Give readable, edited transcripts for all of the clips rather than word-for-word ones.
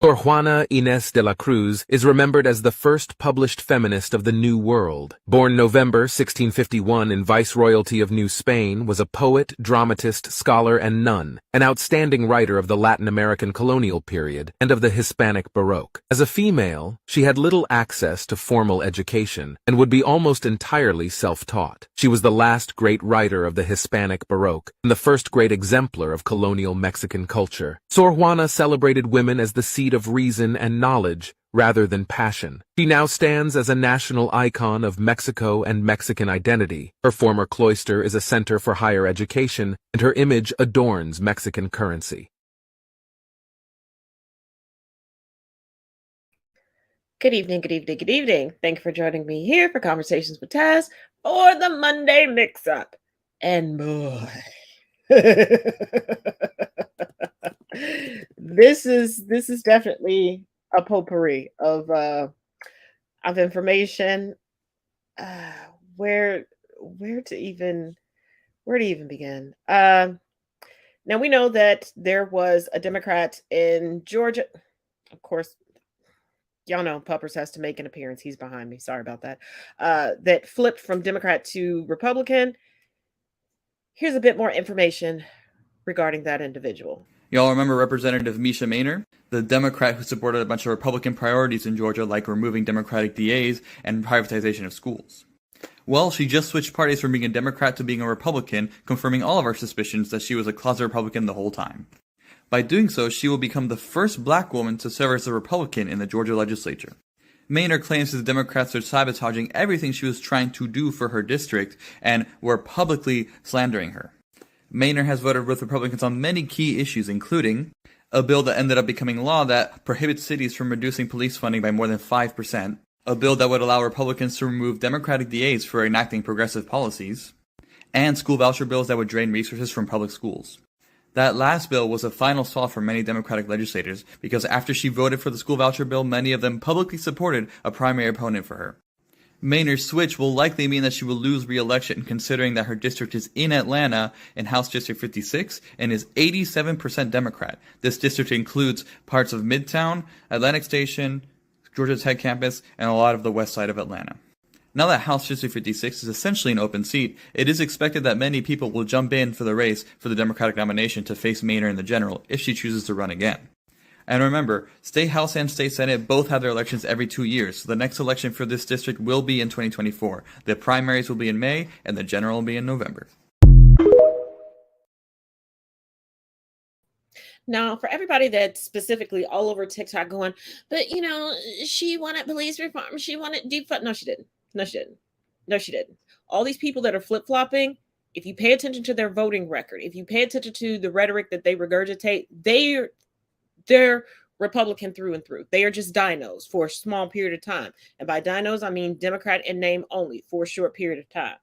Sor Juana Inés de la Cruz is remembered as the first published feminist of the New World. Born November 1651 in Viceroyalty of New Spain, was a poet, dramatist, scholar, and nun, an outstanding writer of the Latin American colonial period and of the Hispanic Baroque. As a female, she had little access to formal education and would be almost entirely self-taught. She was the last great writer of the Hispanic Baroque and the first great exemplar of colonial Mexican culture. Sor Juana celebrated women as the seat of reason and knowledge rather than passion. She now stands as a national icon of Mexico and Mexican identity. Her former cloister is a center for higher education, and her image adorns Mexican currency. Good evening, good evening, good evening. Thank you for joining me here for Conversations with Taz for the Monday Mix-Up. And boy, this is definitely a potpourri of information. Where to even begin? Now we know that there was a Democrat in Georgia. Of course, y'all know Puppers has to make an appearance. He's behind me. Sorry about that. That flipped from Democrat to Republican. Here's a bit more information regarding that individual. Y'all remember Representative Misc Commentary, the Democrat who supported a bunch of Republican priorities in Georgia, like removing Democratic DAs and privatization of schools. Well, she just switched parties from being a Democrat to being a Republican, confirming all of our suspicions that she was a closet Republican the whole time. By doing so, she will become the first black woman to serve as a Republican in the Georgia legislature. Maynard claims that the Democrats are sabotaging everything she was trying to do for her district and were publicly slandering her. Maynard has voted with Republicans on many key issues, including a bill that ended up becoming law that prohibits cities from reducing police funding by more than 5%, a bill that would allow Republicans to remove Democratic DAs for enacting progressive policies, and school voucher bills that would drain resources from public schools. That last bill was a final straw for many Democratic legislators because after she voted for the school voucher bill, many of them publicly supported a primary opponent for her. Maynard's switch will likely mean that she will lose re-election, considering that her district is in Atlanta in House District 56 and is 87% Democrat. This district includes parts of Midtown, Atlantic Station, Georgia Tech campus, and a lot of the west side of Atlanta. Now that House District 56 is essentially an open seat, it is expected that many people will jump in for the race for the Democratic nomination to face Maynard in the general if she chooses to run again. And remember, State House and State Senate both have their elections every 2 years, so the next election for this district will be in 2024. The primaries will be in May, and the general will be in November. Now, for everybody that's specifically all over TikTok going, but she wanted police reform, she wanted defund. No, she didn't. No, she didn't. No, she didn't. All these people that are flip-flopping, if you pay attention to their voting record, if you pay attention to the rhetoric that they regurgitate, they're Republican through and through. They are just dinos for a small period of time. And by dinos, I mean Democrat in name only for a short period of time.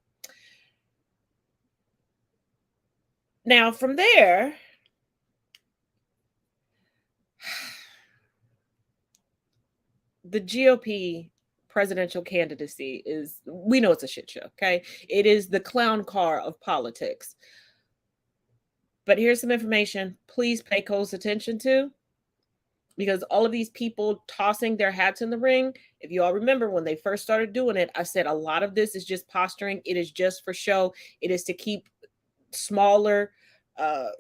Now, from there, the GOP presidential candidacy we know it's a shit show, okay? It is the clown car of politics. But here's some information please pay close attention to, because all of these people tossing their hats in the ring, if you all remember when they first started doing it, I said a lot of this is just posturing. It is just for show. It is to keep smaller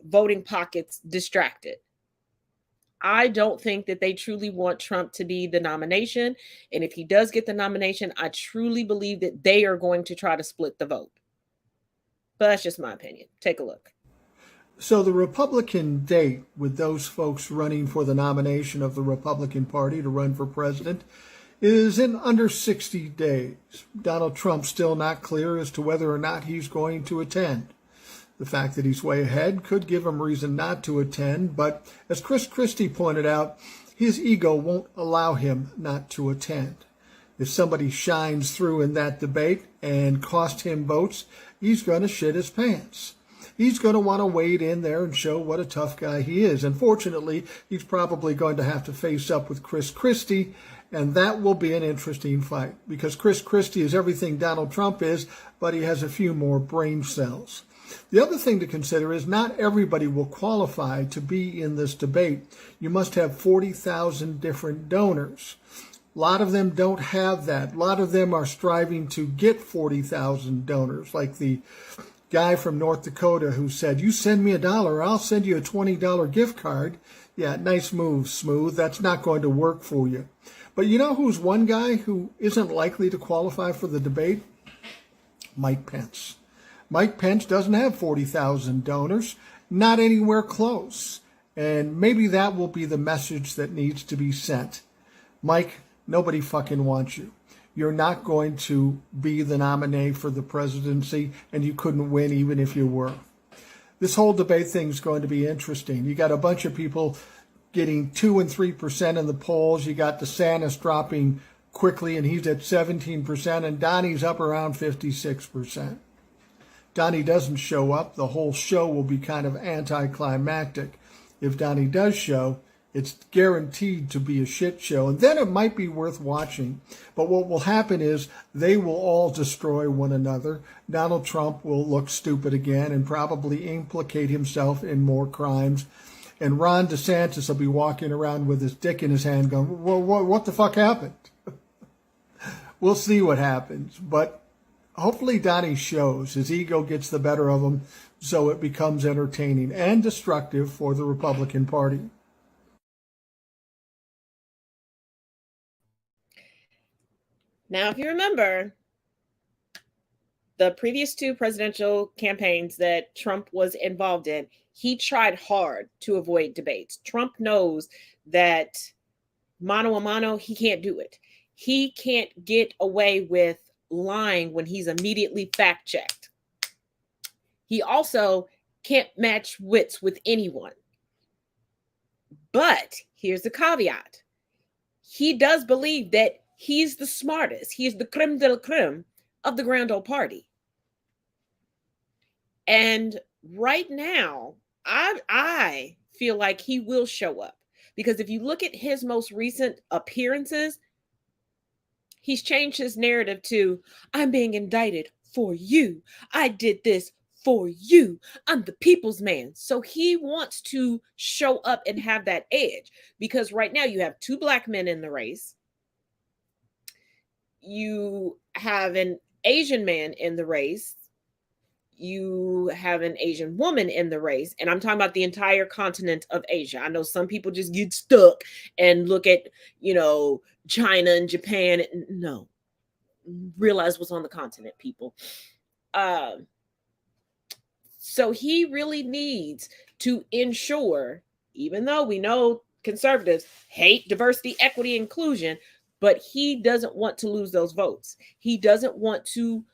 voting pockets distracted. I don't think that they truly want Trump to be the nomination. And if he does get the nomination, I truly believe that they are going to try to split the vote. But that's just my opinion. Take a look. So the Republican date with those folks running for the nomination of the Republican Party to run for president is in under 60 days. Donald Trump's still not clear as to whether or not he's going to attend. The fact that he's way ahead could give him reason not to attend, but as Chris Christie pointed out, his ego won't allow him not to attend. If somebody shines through in that debate and cost him votes, he's going to shit his pants. He's going to want to wade in there and show what a tough guy he is. Unfortunately, he's probably going to have to face up with Chris Christie, and that will be an interesting fight because Chris Christie is everything Donald Trump is, but he has a few more brain cells. The other thing to consider is not everybody will qualify to be in this debate. You must have 40,000 different donors. A lot of them don't have that. A lot of them are striving to get 40,000 donors, like the guy from North Dakota who said, you send me $1, I'll send you a $20 gift card. Yeah, nice move, Smooth. That's not going to work for you. But you know who's one guy who isn't likely to qualify for the debate? Mike Pence. Mike Pence doesn't have 40,000 donors, not anywhere close. And maybe that will be the message that needs to be sent. Mike, nobody fucking wants you. You're not going to be the nominee for the presidency, and you couldn't win even if you were. This whole debate thing is going to be interesting. You got a bunch of people getting 2 and 3% in the polls. You got DeSantis dropping quickly, and he's at 17%, and Donnie's up around 56%. Donnie doesn't show up, the whole show will be kind of anticlimactic. If Donnie does show, it's guaranteed to be a shit show, and then it might be worth watching. But what will happen is they will all destroy one another. Donald Trump will look stupid again and probably implicate himself in more crimes. And Ron DeSantis will be walking around with his dick in his hand going, what the fuck happened? We'll see what happens. But hopefully Donnie shows. His ego gets the better of him, so it becomes entertaining and destructive for the Republican Party. Now, if you remember, the previous 2 presidential campaigns that Trump was involved in, he tried hard to avoid debates. Trump knows that mano a mano, he can't do it. He can't get away with lying when he's immediately fact-checked. He also can't match wits with anyone. But here's the caveat. He does believe that he's the smartest. He is the creme de la creme of the Grand Old Party. And right now, I feel like he will show up. Because if you look at his most recent appearances, he's changed his narrative to, I'm being indicted for you. I did this for you. I'm the people's man. So he wants to show up and have that edge. Because right now you have 2 black men in the race. You have an Asian man in the race. You have an Asian woman in the race. And I'm talking about the entire continent of Asia. I know some people just get stuck and look at, China and Japan. No. Realize what's on the continent, people. So he really needs to ensure, even though we know conservatives hate diversity, equity, inclusion, but he doesn't want to lose those votes. He doesn't want to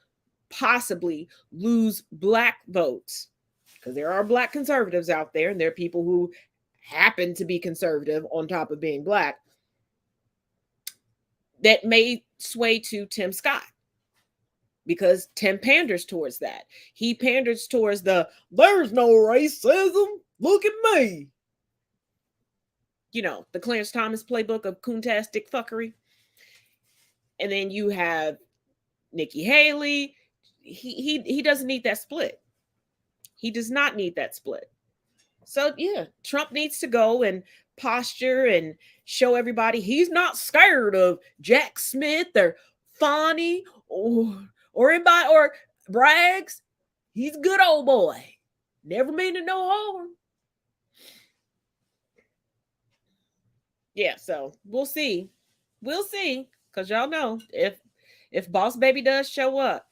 possibly lose black votes, because there are black conservatives out there, and there are people who happen to be conservative on top of being black that may sway to Tim Scott, because Tim panders towards that. He panders towards there's no racism, look at me. The Clarence Thomas playbook of coontastic fuckery. And then you have Nikki Haley. He doesn't need that split. He does not need that split. So yeah, Trump needs to go and posture and show everybody he's not scared of Jack Smith or Fonnie or anybody or Braggs. He's a good old boy. Never mean to no harm. Yeah, so we'll see. We'll see. Because y'all know if Boss Baby does show up,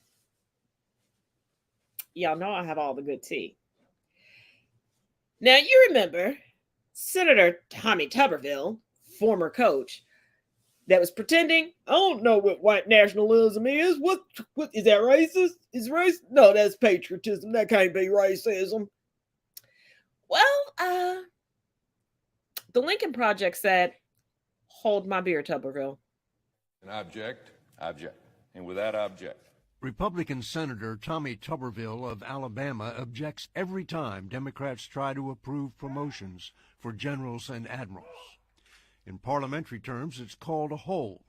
y'all know I have all the good tea. Now, you remember Senator Tommy Tuberville, former coach, that was pretending, I don't know what white nationalism is. What is that racist? Is race? No, that's patriotism. That can't be racism. Well, the Lincoln Project said, hold my beer, Tuberville. And object, and without object. Republican Senator Tommy Tuberville of Alabama objects every time Democrats try to approve promotions for generals and admirals. In parliamentary terms, it's called a hold,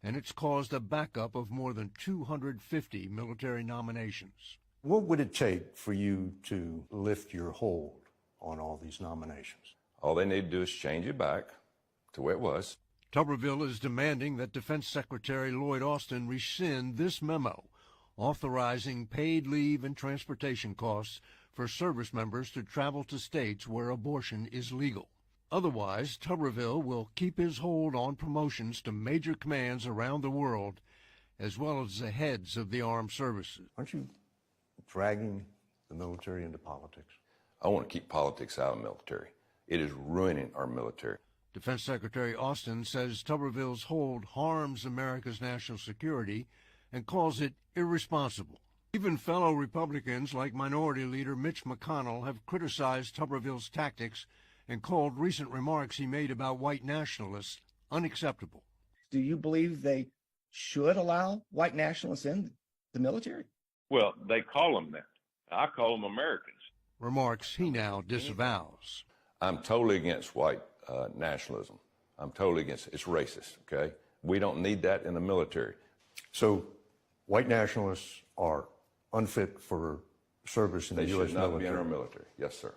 and it's caused a backup of more than 250 military nominations. What would it take for you to lift your hold on all these nominations? All they need to do is change it back to where it was. Tuberville is demanding that Defense Secretary Lloyd Austin rescind this memo authorizing paid leave and transportation costs for service members to travel to states where abortion is legal. Otherwise, Tuberville will keep his hold on promotions to major commands around the world, as well as the heads of the armed services. Aren't you dragging the military into politics? I want to keep politics out of the military. It is ruining our military. Defense Secretary Austin says Tuberville's hold harms America's national security and calls it irresponsible. Even fellow Republicans like Minority Leader Mitch McConnell have criticized Tuberville's tactics and called recent remarks he made about white nationalists unacceptable. Do you believe they should allow white nationalists in the military? Well, they call them that. I call them Americans. Remarks he now disavows. I'm totally against white nationalism. I'm totally against it. It's racist, okay? We don't need that in the military. So white nationalists are unfit for service in They the U.S. should not military? be in our military. Yes, sir.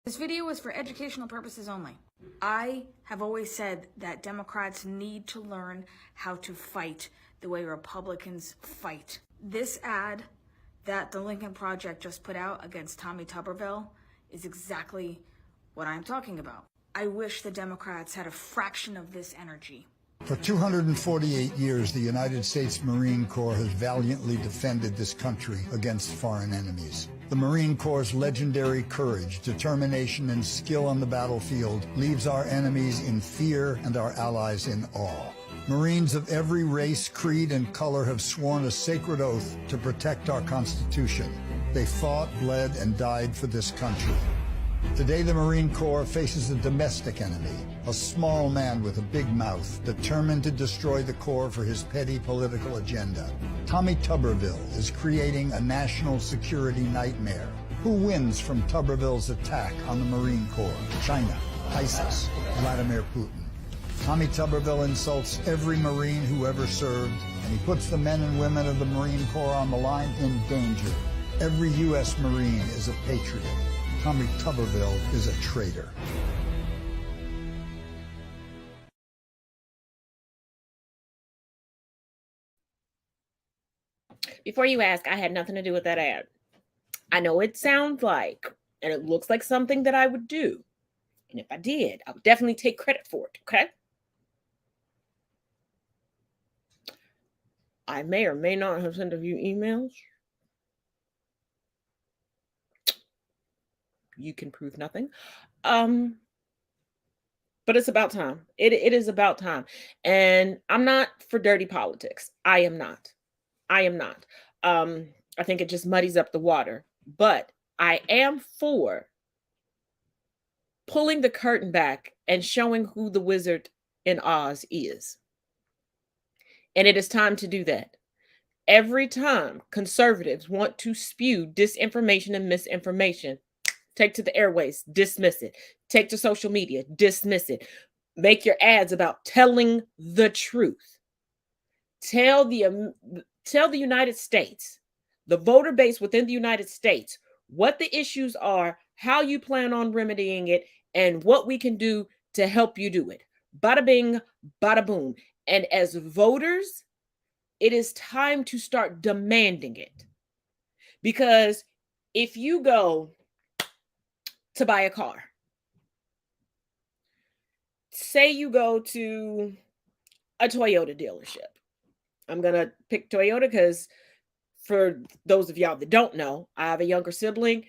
This video was for educational purposes only. I have always said that Democrats need to learn how to fight the way Republicans fight. This ad that the Lincoln Project just put out against Tommy Tuberville is exactly what I'm talking about. I wish the Democrats had a fraction of this energy. For 248 years, the United States Marine Corps has valiantly defended this country against foreign enemies. The Marine Corps' legendary courage, determination, and skill on the battlefield leaves our enemies in fear and our allies in awe. Marines of every race, creed, and color have sworn a sacred oath to protect our Constitution. They fought, bled, and died for this country. Today, the Marine Corps faces a domestic enemy, a small man with a big mouth, determined to destroy the Corps for his petty political agenda. Tommy Tuberville is creating a national security nightmare. Who wins from Tuberville's attack on the Marine Corps? China, ISIS, Vladimir Putin. Tommy Tuberville insults every Marine who ever served, and he puts the men and women of the Marine Corps on the line in danger. Every U.S. Marine is a patriot. Tommy Tuberville is a traitor. Before you ask, I had nothing to do with that ad. I know it sounds like, and it looks like something that I would do. And if I did, I would definitely take credit for it, okay? I may or may not have sent a few emails. You can prove nothing. But it's about time. It is about time. And I'm not for dirty politics. I am not. I think it just muddies up the water. But I am for pulling the curtain back and showing who the Wizard in Oz is. And it is time to do that. Every time conservatives want to spew disinformation and misinformation, take to the airways, dismiss it. Take to social media, dismiss it. Make your ads about telling the truth. Tell the United States, the voter base within the United States, what the issues are, how you plan on remedying it, and what we can do to help you do it. Bada bing, bada boom. And as voters, it is time to start demanding it. Because if you go to buy a car, say you go to a Toyota dealership. I'm going to pick Toyota because for those of y'all that don't know, I have a younger sibling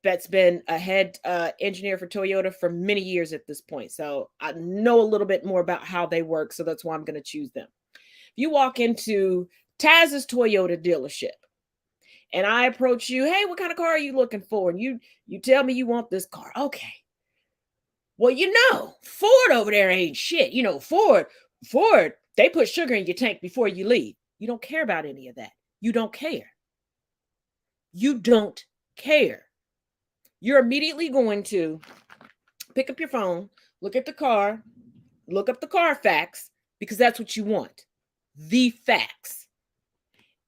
that's been a head engineer for Toyota for many years at this point. So I know a little bit more about how they work. So that's why I'm going to choose them. You walk into Taz's Toyota dealership and I approach you, hey, what kind of car are you looking for? And you tell me you want this car. Okay. Well, Ford over there ain't shit. Ford, they put sugar in your tank before you leave. You don't care about any of that. You don't care. You don't care. You're immediately going to pick up your phone, look at the car, look up the Carfax, because that's what you want. The facts.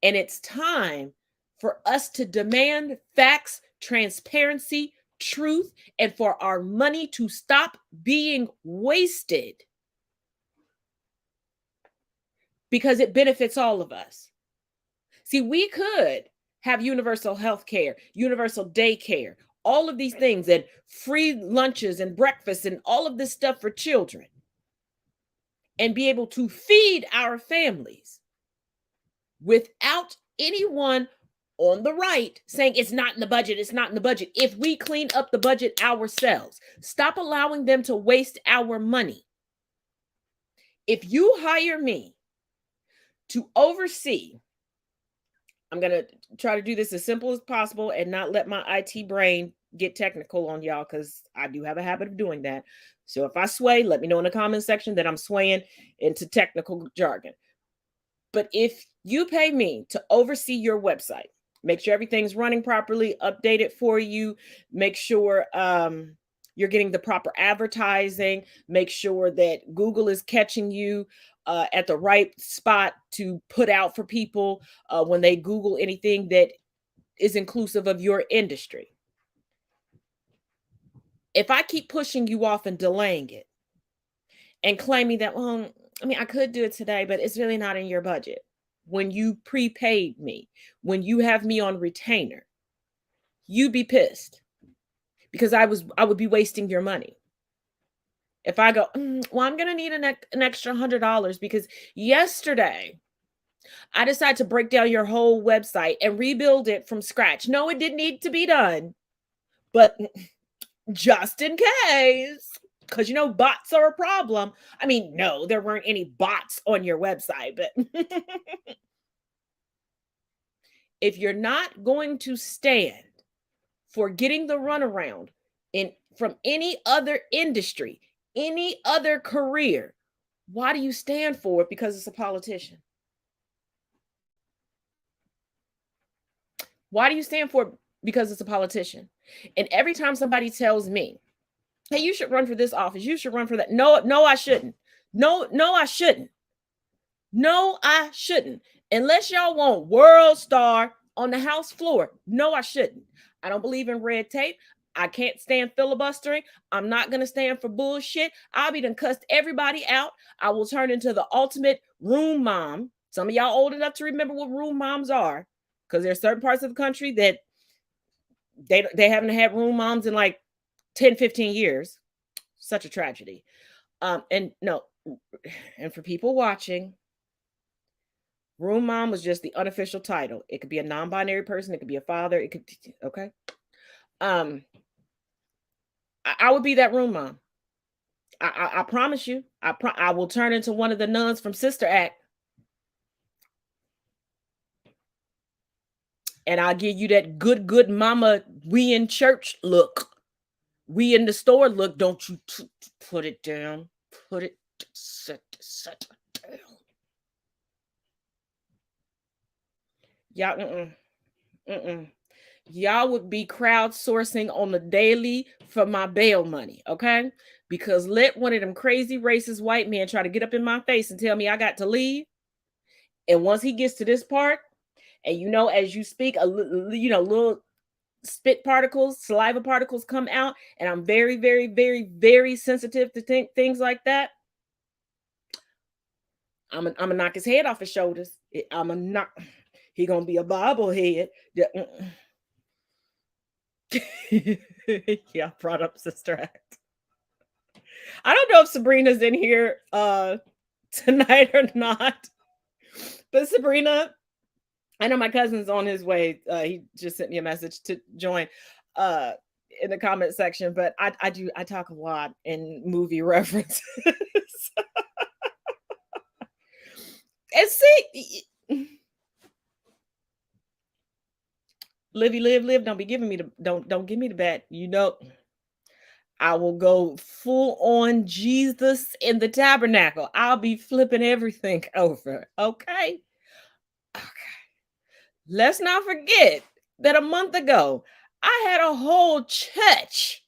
And it's time for us to demand facts, transparency, truth, and for our money to stop being wasted, because it benefits all of us. See, we could have universal health care, universal daycare, all of these things, and free lunches and breakfasts and all of this stuff for children, and be able to feed our families without anyone on the right saying it's not in the budget, it's not in the budget. If we clean up the budget ourselves, stop allowing them to waste our money. If you hire me to oversee, I'm going to try to do this as simple as possible and not let my IT brain get technical on y'all, because I do have a habit of doing that. So if I sway, let me know in the comment section that I'm swaying into technical jargon. But if you pay me to oversee your website, make sure everything's running properly, update it for you, make sure you're getting the proper advertising, make sure that Google is catching you at the right spot to put out for people when they Google anything that is inclusive of your industry. If I keep pushing you off and delaying it and claiming that, well, I mean, I could do it today, but it's really not in your budget. When you prepaid me, when you have me on retainer, you'd be pissed because I would be wasting your money. If I go, well, I'm going to need an extra $100 because yesterday I decided to break down your whole website and rebuild it from scratch. No, it didn't need to be done, but just in case, because, you know, bots are a problem. I mean, no, there weren't any bots on your website, but if you're not going to stand for getting the runaround from any other industry, any other career, why do you stand for it? Because it's a politician. Why do you stand for it? Because it's a politician. And every time somebody tells me, hey, you should run for this office, you should run for that. No, I shouldn't. No, I shouldn't. No, I shouldn't. Unless y'all want world star on the House floor. No, I shouldn't. I don't believe in red tape. I can't stand filibustering. I'm not going to stand for bullshit. I'll be done cussed everybody out. I will turn into the ultimate room mom. Some of y'all old enough to remember what room moms are, because there's certain parts of the country that they haven't had room moms in like 10, 15 years. Such a tragedy. And for people watching, room mom was just the unofficial title. It could be a non-binary person. It could be a father. It could, okay. I would be that room mom. I promise you. I will turn into one of the nuns from Sister Act. And I'll give you that good mama, we in church look. We in the store look. Don't you put it down. Put it, set it down. Y'all, y'all would be crowdsourcing on the daily for my bail money, okay? Because let one of them crazy racist white men try to get up in my face and tell me I got to leave. And once he gets to this part, and you know, as you speak, little spit particles, saliva particles come out, and I'm very, very, very, very sensitive to things like that. I'm gonna knock his head off his shoulders. I'm gonna knock. He gonna be a bobblehead. Yeah, brought up Sister Act. I don't know if Sabrina's in here tonight or not, but Sabrina, I know my cousin's on his way. He just sent me a message to join in the comment section, but I talk a lot in movie references. And see, live. Don't be giving me don't give me the bat. You know, I will go full on Jesus in the tabernacle. I'll be flipping everything over. Okay. Let's not forget that a month ago, I had a whole church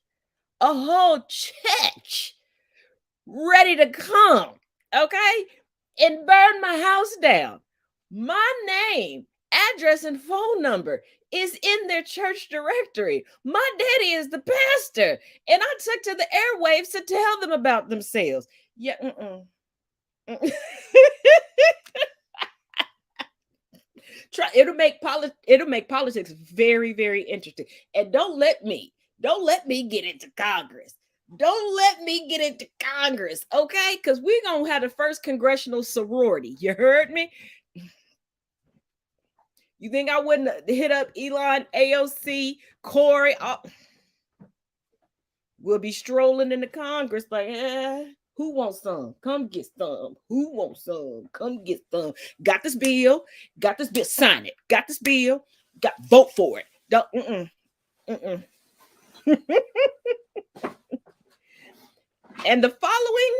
ready to come, okay, and burn my house down. My name address and phone number is in their church directory. My daddy is the pastor, and I took to the airwaves to tell them about themselves. Yeah, it'll make politics very, very interesting. And don't let me get into Congress. Don't let me get into Congress, okay? Because we're gonna have the first congressional sorority. You heard me? You think I wouldn't hit up Elon, AOC, Corey? We'll be strolling into Congress like, who wants some? Come get some. Who wants some? Come get some. Got this bill. Sign it. Got this bill. Vote for it. Don't. And the following,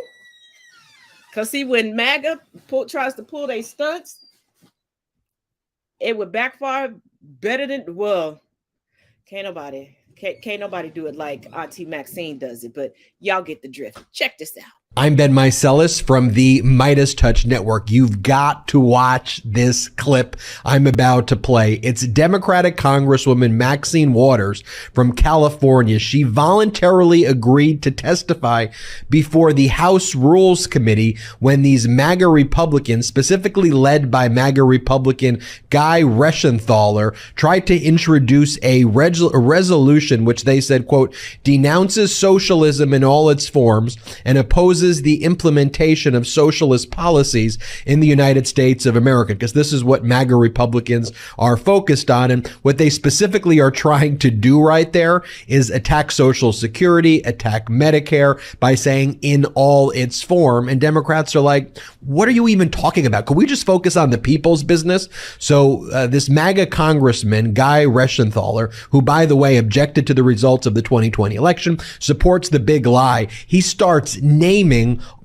because see, when MAGA tries to pull their stunts, it would backfire better than, well, can't nobody do it like Auntie Maxine does it, but y'all get the drift. Check this out. I'm Ben Meiselas from the Midas Touch Network. You've got to watch this clip I'm about to play. It's Democratic Congresswoman Maxine Waters from California. She voluntarily agreed to testify before the House Rules Committee when these MAGA Republicans, specifically led by MAGA Republican Guy Reschenthaler, tried to introduce a resolution which they said, quote, denounces socialism in all its forms and opposes the implementation of socialist policies in the United States of America, because this is what MAGA Republicans are focused on. And what they specifically are trying to do right there is attack Social Security, attack Medicare by saying in all its form. And Democrats are like, what are you even talking about? Could we just focus on the people's business? So this MAGA congressman, Guy Reschenthaler, who, by the way, objected to the results of the 2020 election, supports the big lie. He starts naming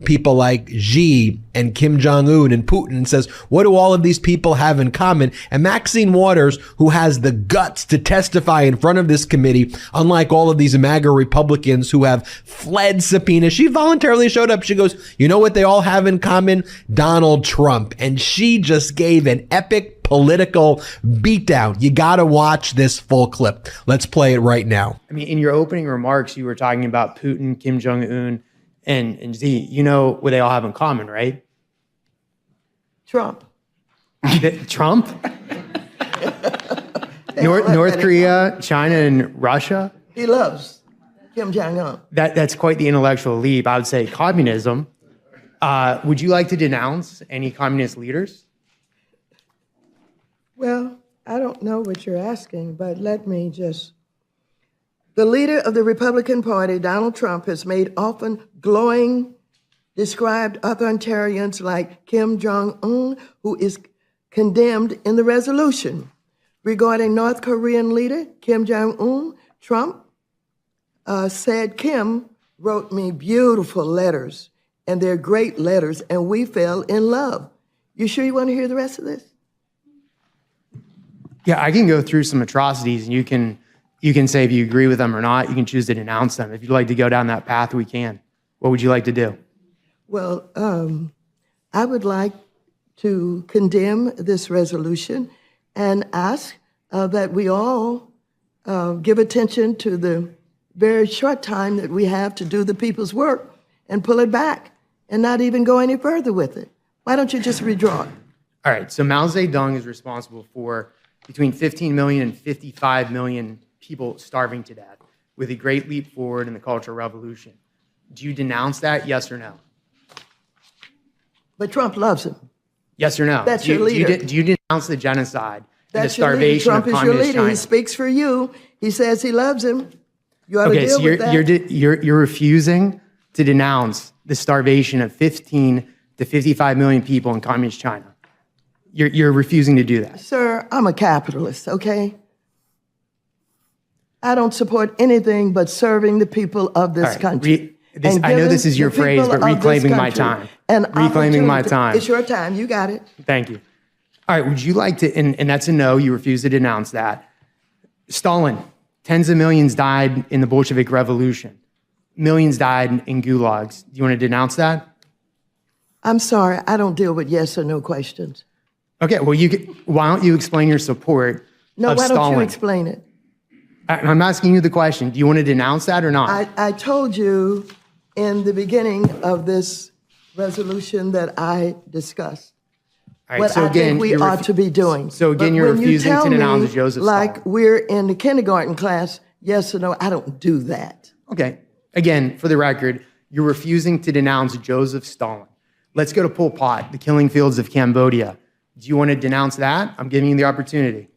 people like Xi and Kim Jong-un and Putin and says, what do all of these people have in common? And Maxine Waters, who has the guts to testify in front of this committee, unlike all of these MAGA Republicans who have fled subpoenas, she voluntarily showed up. She goes, you know what they all have in common? Donald Trump. And she just gave an epic political beatdown. You got to watch this full clip. Let's play it right now. I mean, in your opening remarks, you were talking about Putin, Kim Jong-un, and Xi. You know what they all have in common, right? Trump. Trump? North Korea, China, and Russia? He loves Kim Jong-un. That's quite the intellectual leap. I would say communism. Would you like to denounce any communist leaders? Well, I don't know what you're asking, but let me just... The leader of the Republican Party, Donald Trump, has made often glowing, described authoritarians like Kim Jong-un, who is condemned in the resolution. Regarding North Korean leader Kim Jong-un, Trump said, Kim wrote me beautiful letters, and they're great letters, and we fell in love. You sure you want to hear the rest of this? Yeah, I can go through some atrocities, and you can say if you agree with them or not. You can choose to denounce them. If you'd like to go down that path, we can. What would you like to do? Well, I would like to condemn this resolution and ask that we all give attention to the very short time that we have to do the people's work and pull it back and not even go any further with it. Why don't you just redraw it? All right, so Mao Zedong is responsible for between 15 million and 55 million people starving to death with a great leap forward in the Cultural Revolution. Do you denounce that, yes or no? But Trump loves him. Yes or no? That's your leader. Do you denounce the genocide and the That's your leader. starvation Trump of is your communist leader. China? He speaks for you. He says he loves him. You ought to deal with that. You're refusing to denounce the starvation of 15 to 55 million people in communist China. You're refusing to do that. Sir, I'm a capitalist, okay? I don't support anything but serving the people of this country. I know this is your phrase, but reclaiming my time. Reclaiming my time. It's your time. You got it. Thank you. All right, would you like to, and that's a no, you refuse to denounce that. Stalin, tens of millions died in the Bolshevik Revolution. Millions died in gulags. Do you want to denounce that? I'm sorry, I don't deal with yes or no questions. Okay, well, why don't you explain your support No, of why Stalin? don't you explain it? I'm asking you the question. Do you want to denounce that or not? I told you in the beginning of this resolution that I discussed All right, what so I again, think we you're ought to be doing. So again, But you're when you refusing tell to denounce me, Joseph like Stalin. we're in the kindergarten class, yes or no, I don't do that. Okay. Again, for the record, you're refusing to denounce Joseph Stalin. Let's go to Pol Pot, the killing fields of Cambodia. Do you want to denounce that? I'm giving you the opportunity.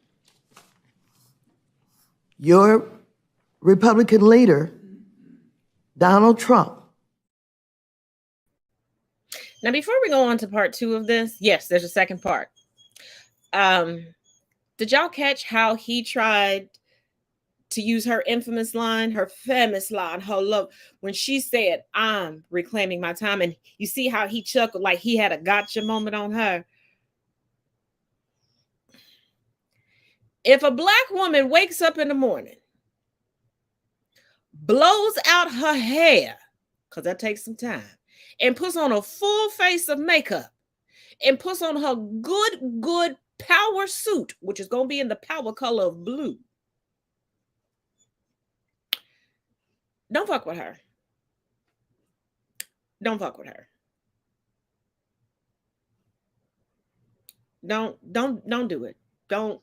Your Republican leader, Donald Trump. Now, before we go on to part 2 of this, yes, there's a second part. Did y'all catch how he tried to use her infamous line, her famous line, her love, when she said, "I'm reclaiming my time," and you see how he chuckled like he had a gotcha moment on her? If a Black woman wakes up in the morning, blows out her hair, because that takes some time, and puts on a full face of makeup, and puts on her good power suit, which is going to be in the power color of blue, don't fuck with her. Don't fuck with her. Don't do it. Don't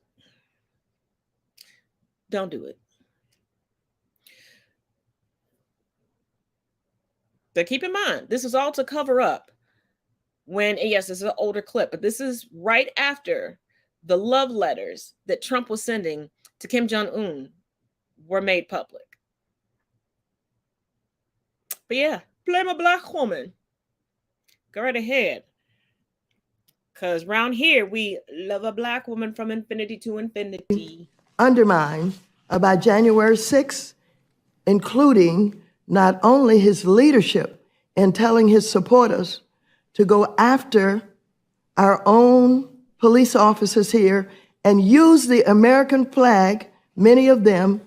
do it. But keep in mind, this is all to cover up when, and yes, this is an older clip, but this is right after the love letters that Trump was sending to Kim Jong-un were made public. But yeah, blame a Black woman. Go right ahead. Because around here, we love a Black woman from infinity to infinity. Undermined by January 6th, including not only his leadership in telling his supporters to go after our own police officers here and use the American flag, many of them,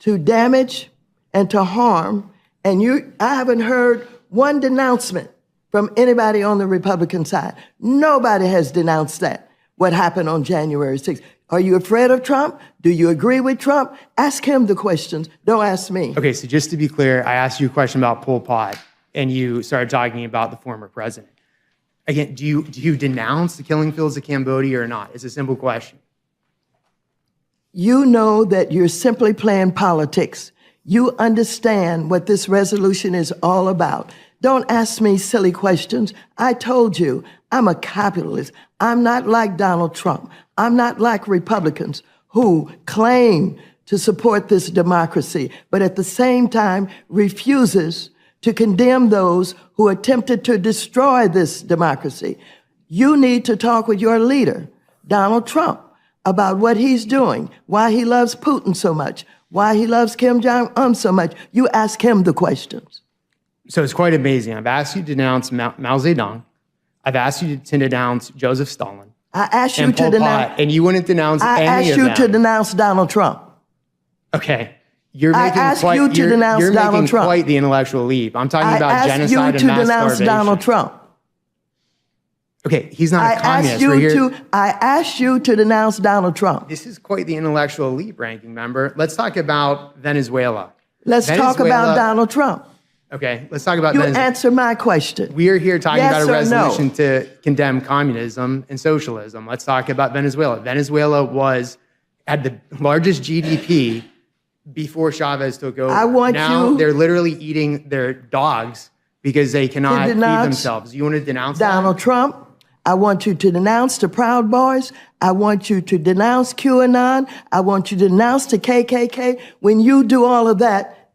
to damage and to harm. And I haven't heard one denouncement from anybody on the Republican side. Nobody has denounced that, what happened on January 6th. Are you afraid of Trump? Do you agree with Trump? Ask him the questions. Don't ask me. Okay, so just to be clear, I asked you a question about Pol Pot, and you started talking about the former president. Again, do you denounce the killing fields of Cambodia or not? It's a simple question. You know that you're simply playing politics. You understand what this resolution is all about. Don't ask me silly questions. I told you, I'm a capitalist. I'm not like Donald Trump. I'm not like Republicans who claim to support this democracy, but at the same time refuses to condemn those who attempted to destroy this democracy. You need to talk with your leader, Donald Trump, about what he's doing, why he loves Putin so much, why he loves Kim Jong-un so much. You ask him the questions. So it's quite amazing. I've asked you to denounce Mao Zedong. I've asked you to denounce Joseph Stalin. I asked you and to Pol denounce. Pot, and you wouldn't denounce any of them. I asked you to denounce Donald Trump. Okay. You're I making asked quite, you to you're, denounce you're Donald making Trump. quite the intellectual leap. I'm talking I about asked genocide you and to mass denounce starvation. Donald Trump. Okay, he's not I a communist. asked you We're here. I asked you to denounce Donald Trump. This is quite the intellectual leap, ranking member. Let's talk about Venezuela. Let's talk about Donald Trump. Okay, let's talk about You Venezuela. answer my question. We are here talking Yes about a or no? resolution to condemn communism and socialism. Let's talk about Venezuela. Venezuela had the largest GDP before Chavez took over. I want now you- they're literally eating their dogs because they cannot feed denounce themselves. You want to denounce Donald Trump. I want you to denounce the Proud Boys. I want you to denounce QAnon. I want you to denounce the KKK. When you do all of that,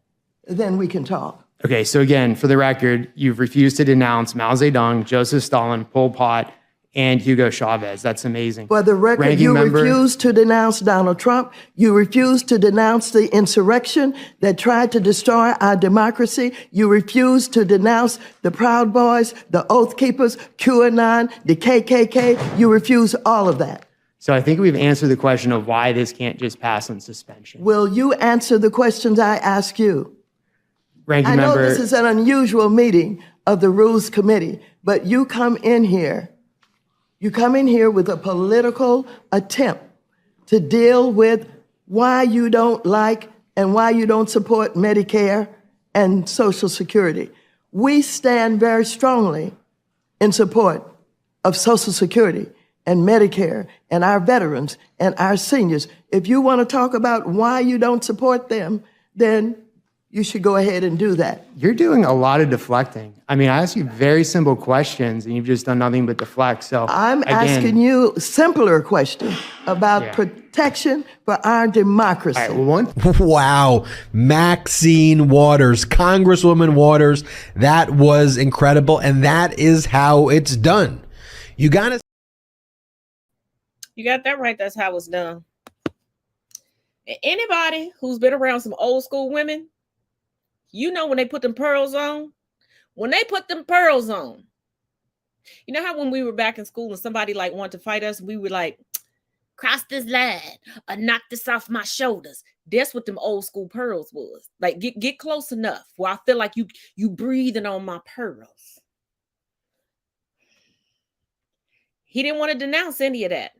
then we can talk. Okay, so again, for the record, you've refused to denounce Mao Zedong, Joseph Stalin, Pol Pot, and Hugo Chavez. That's amazing. For the record, Ranking you member- refuse to denounce Donald Trump. You refuse to denounce the insurrection that tried to destroy our democracy. You refuse to denounce the Proud Boys, the Oath Keepers, QAnon, the KKK. You refuse all of that. So I think we've answered the question of why this can't just pass on suspension. Will you answer the questions I ask you? Ranking I know member, this is an unusual meeting of the Rules Committee, but you come in here You come in here with a political attempt to deal with why you don't like and why you don't support Medicare and Social Security. We stand very strongly in support of Social Security and Medicare and our veterans and our seniors. If you want to talk about why you don't support them, then you should go ahead and do that. You're doing a lot of deflecting. I mean, I ask you very simple questions, and you've just done nothing but deflect. So I'm asking you simpler questions about protection for our democracy. All right, well, Wow. Maxine Waters, Congresswoman Waters, that was incredible. And that is how it's done. You got that right. That's how it's done. Anybody who's been around some old school women, you know when they put them pearls on, you know how when we were back in school and somebody like wanted to fight us, we were like, cross this line or knock this off my shoulders. That's what them old school pearls was. Like get close enough where I feel like you breathing on my pearls. He didn't want to denounce any of that.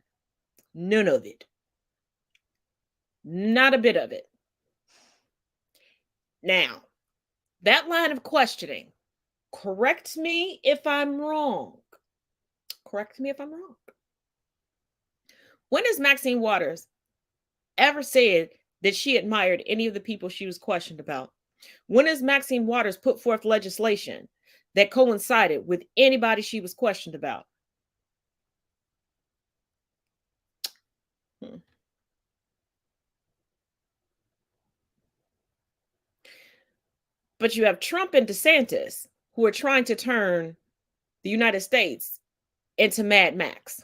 None of it. Not a bit of it. Now, that line of questioning, correct me if I'm wrong. Correct me if I'm wrong. When has Maxine Waters ever said that she admired any of the people she was questioned about? When has Maxine Waters put forth legislation that coincided with anybody she was questioned about? But you have Trump and DeSantis who are trying to turn the United States into Mad Max.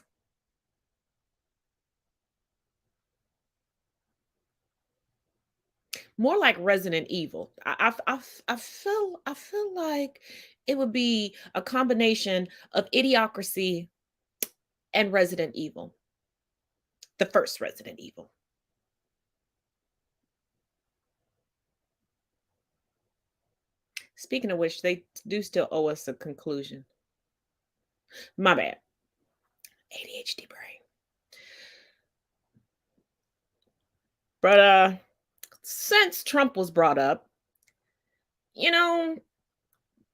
More like Resident Evil. I feel like it would be a combination of Idiocracy and Resident Evil. The first Resident Evil. Speaking of which, they do still owe us a conclusion. My bad. ADHD brain. But since Trump was brought up, you know,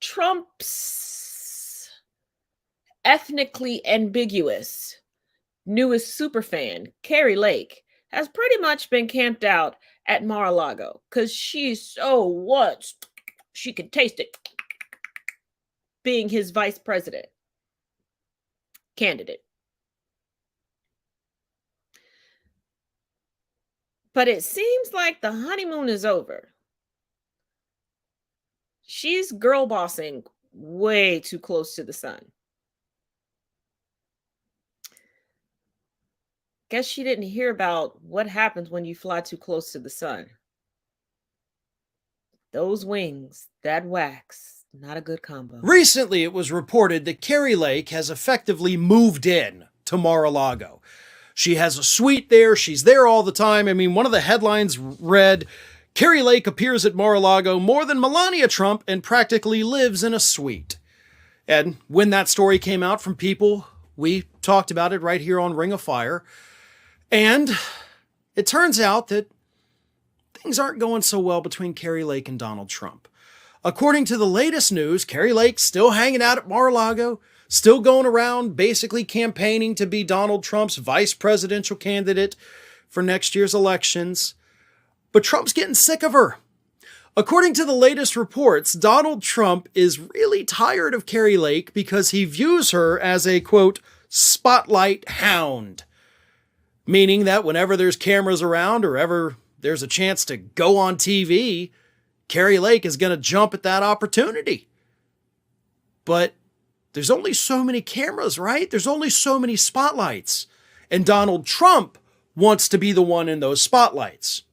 Trump's ethnically ambiguous newest superfan, Carrie Lake, has pretty much been camped out at Mar-a-Lago because she's so what? She could taste it. Being his vice president candidate. But it seems like the honeymoon is over. She's girl bossing way too close to the sun. Guess she didn't hear about what happens when you fly too close to the sun. Those wings, that wax, not a good combo. Recently, it was reported that Carrie Lake has effectively moved in to Mar-a-Lago. She has a suite there. She's there all the time. I mean, one of the headlines read, Carrie Lake appears at Mar-a-Lago more than Melania Trump and practically lives in a suite. And when that story came out from people, we talked about it right here on Ring of Fire. And it turns out that things aren't going so well between Carrie Lake and Donald Trump. According to the latest news, Carrie Lake's still hanging out at Mar-a-Lago, still going around basically campaigning to be Donald Trump's vice presidential candidate for next year's elections. But Trump's getting sick of her. According to the latest reports, Donald Trump is really tired of Carrie Lake because he views her as a, quote, spotlight hound. Meaning that whenever there's cameras around or ever there's a chance to go on TV, Carrie Lake is going to jump at that opportunity. But there's only so many cameras, right? There's only so many spotlights. And Donald Trump wants to be the one in those spotlights.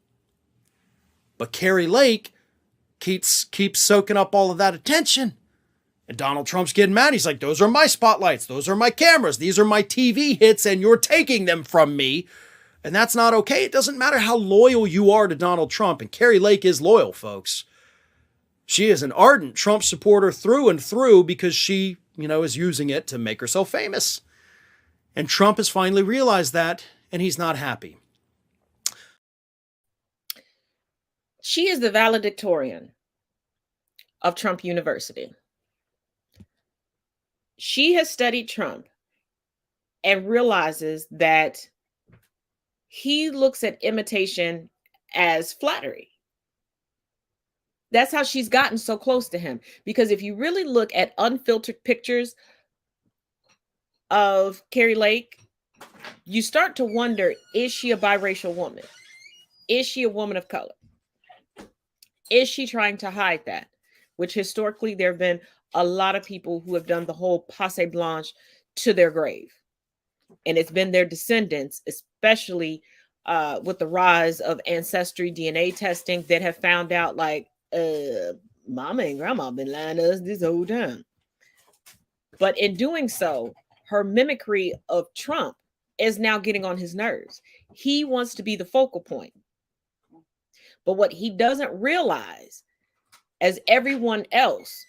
But Carrie Lake keeps soaking up all of that attention. And Donald Trump's getting mad. He's like, those are my spotlights. Those are my cameras. These are my TV hits, and you're taking them from me. And that's not okay. It doesn't matter how loyal you are to Donald Trump. And Carrie Lake is loyal, folks. She is an ardent Trump supporter through and through because she, is using it to make herself famous. And Trump has finally realized that, and he's not happy. She is the valedictorian of Trump University. She has studied Trump and realizes that he looks at imitation as flattery. That's how she's gotten so close to him. Because if you really look at unfiltered pictures of Carrie Lake, you start to wonder, is she a biracial woman? Is she a woman of color? Is she trying to hide that? Which historically, there have been a lot of people who have done the whole passe blanche to their grave. And it's been their descendants, especially with the rise of ancestry DNA testing, that have found out, like, mama and grandma been lying to us this whole time. But in doing so, her mimicry of Trump is now getting on his nerves. He wants to be the focal point. But what he doesn't realize, as everyone else,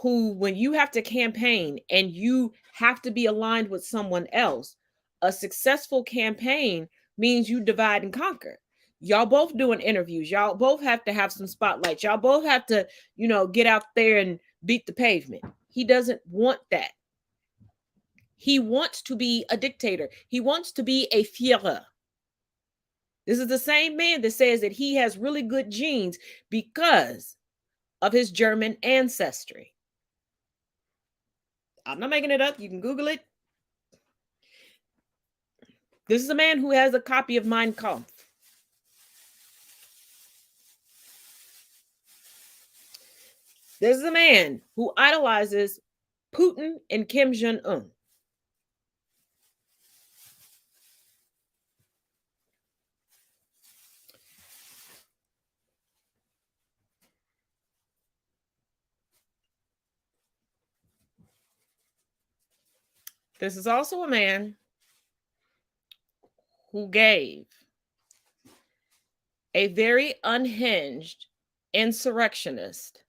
who, when you have to campaign and you have to be aligned with someone else, a successful campaign means you divide and conquer. Y'all both doing interviews. Y'all both have to have some spotlights. Y'all both have to, get out there and beat the pavement. He doesn't want that. He wants to be a dictator. He wants to be a Führer. This is the same man that says that he has really good genes because of his German ancestry. I'm not making it up. You can Google it. This is a man who has a copy of Mein Kampf. This is a man who idolizes Putin and Kim Jong-un. This is also a man who gave a very unhinged insurrectionist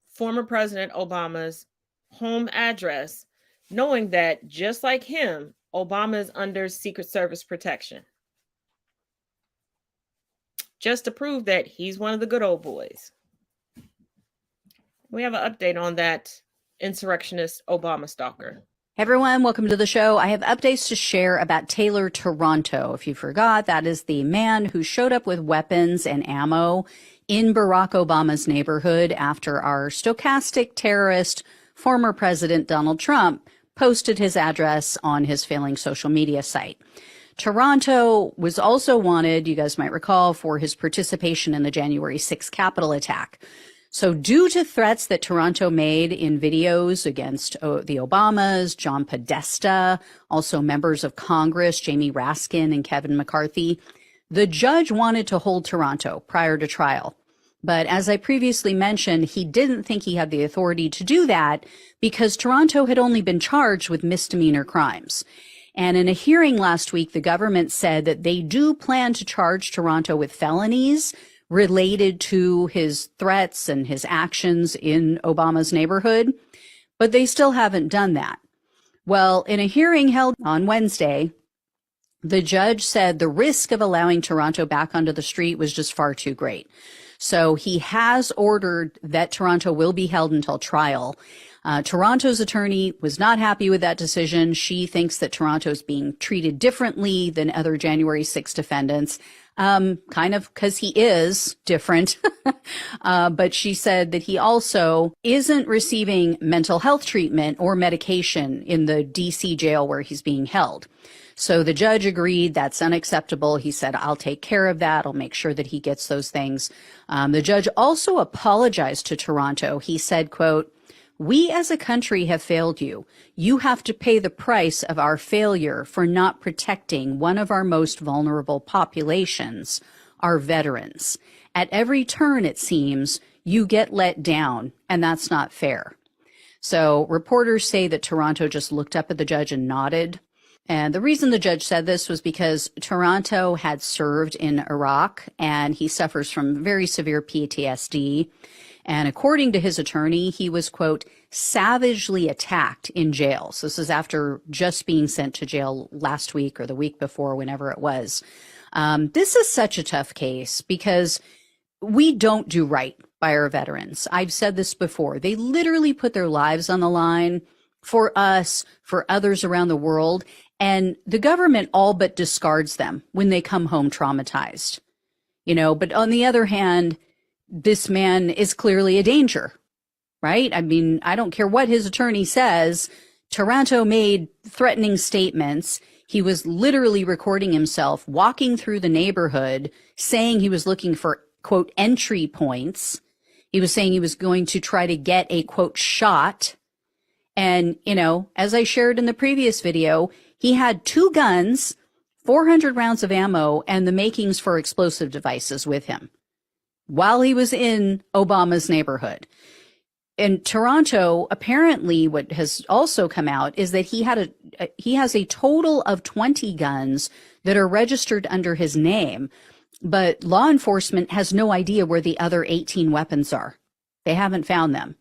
former President Obama's home address, knowing that just like him, Obama is under Secret Service protection. Just to prove that he's one of the good old boys. We have an update on that insurrectionist Obama stalker. Hey everyone, welcome to the show. I have updates to share about Taylor Toronto. If you forgot, that is the man who showed up with weapons and ammo in Barack Obama's neighborhood after our stochastic terrorist, former President Donald Trump, posted his address on his failing social media site. Toronto was also wanted, you guys might recall, for his participation in the January 6th Capitol attack. So due to threats that Toronto made in videos against the Obamas, John Podesta, also members of Congress, Jamie Raskin and Kevin McCarthy, the judge wanted to hold Toronto prior to trial. But as I previously mentioned, he didn't think he had the authority to do that because Toronto had only been charged with misdemeanor crimes. And in a hearing last week, the government said that they do plan to charge Toronto with felonies related to his threats and his actions in Obama's neighborhood, but they still haven't done that. Well, in a hearing held on Wednesday, the judge said the risk of allowing Toronto back onto the street was just far too great. So he has ordered that Toronto will be held until trial. Toronto's attorney was not happy with that decision. She thinks that Toronto is being treated differently than other January 6 defendants, kind of because he is different. But she said that he also isn't receiving mental health treatment or medication in the DC jail where he's being held. So the judge agreed that's unacceptable. He said, I'll take care of that. I'll make sure that he gets those things. The judge also apologized to Toronto. He said, quote, "We as a country have failed you. You have to pay the price of our failure for not protecting one of our most vulnerable populations, our veterans. At every turn, it seems, you get let down, and that's not fair." So reporters say that Toronto just looked up at the judge and nodded. And the reason the judge said this was because Toronto had served in Iraq and he suffers from very severe PTSD. And according to his attorney, he was, quote, savagely attacked in jail. So this is after just being sent to jail last week or the week before, whenever it was. This is such a tough case because we don't do right by our veterans. I've said this before. They literally put their lives on the line for us, for others around the world, and the government all but discards them when they come home traumatized. But on the other hand, this man is clearly a danger, right? I mean, I don't care what his attorney says. Taranto made threatening statements. He was literally recording himself walking through the neighborhood saying he was looking for, quote, entry points. He was saying he was going to try to get a, quote, shot. And, as I shared in the previous video, he had 2 guns, 400 rounds of ammo, and the makings for explosive devices with him while he was in Obama's neighborhood. In Toronto, apparently what has also come out is that he has a total of 20 guns that are registered under his name, but law enforcement has no idea where the other 18 weapons are. They haven't found them.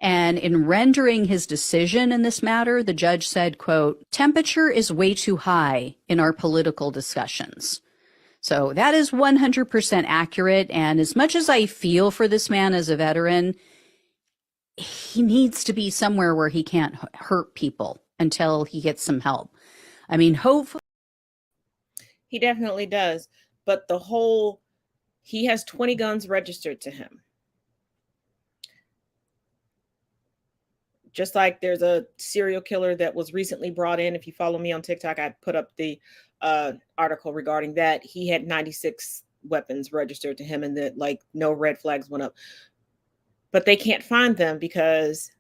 And in rendering his decision in this matter, the judge said, quote, temperature is way too high in our political discussions. So that is 100% accurate. And as much as I feel for this man as a veteran, he needs to be somewhere where he can't hurt people until he gets some help. I mean, hopefully. He definitely does. But he has 20 guns registered to him. Just like there's a serial killer that was recently brought in. If you follow me on TikTok, I put up the article regarding that. He had 96 weapons registered to him and that no red flags went up. But they can't find them because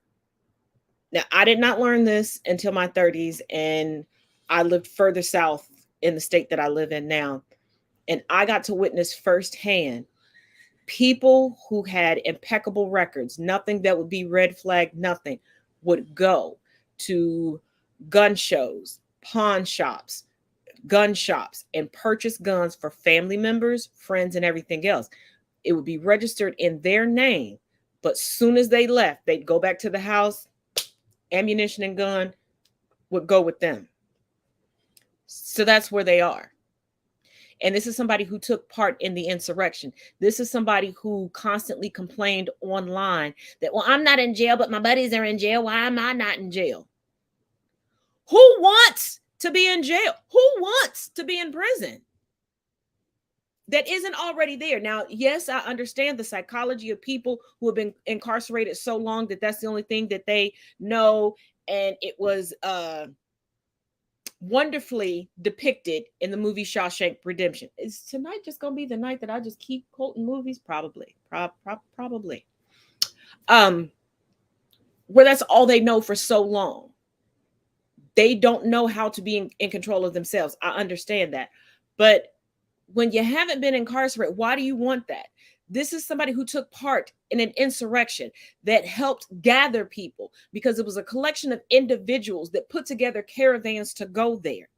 now I did not learn this until my 30s, and I lived further south in the state that I live in now. And I got to witness firsthand people who had impeccable records, nothing that would be red flag, nothing, would go to gun shows, pawn shops, gun shops, and purchase guns for family members, friends, and everything else. It would be registered in their name. But soon as they left, they'd go back to the house, ammunition and gun would go with them. So that's where they are. And this is somebody who took part in the insurrection. This is somebody who constantly complained online that, well, I'm not in jail, but my buddies are in jail. Why am I not in jail? Who wants to be in jail? Who wants to be in prison that isn't already there? Now, yes, I understand the psychology of people who have been incarcerated so long that that's the only thing that they know. And it was wonderfully depicted in the movie Shawshank Redemption. Is tonight just going to be the night that I just keep quoting movies? Probably. Probably. Where that's all they know for so long. They don't know how to be in control of themselves. I understand that. But when you haven't been incarcerated, why do you want that? This is somebody who took part in an insurrection that helped gather people because it was a collection of individuals that put together caravans to go there.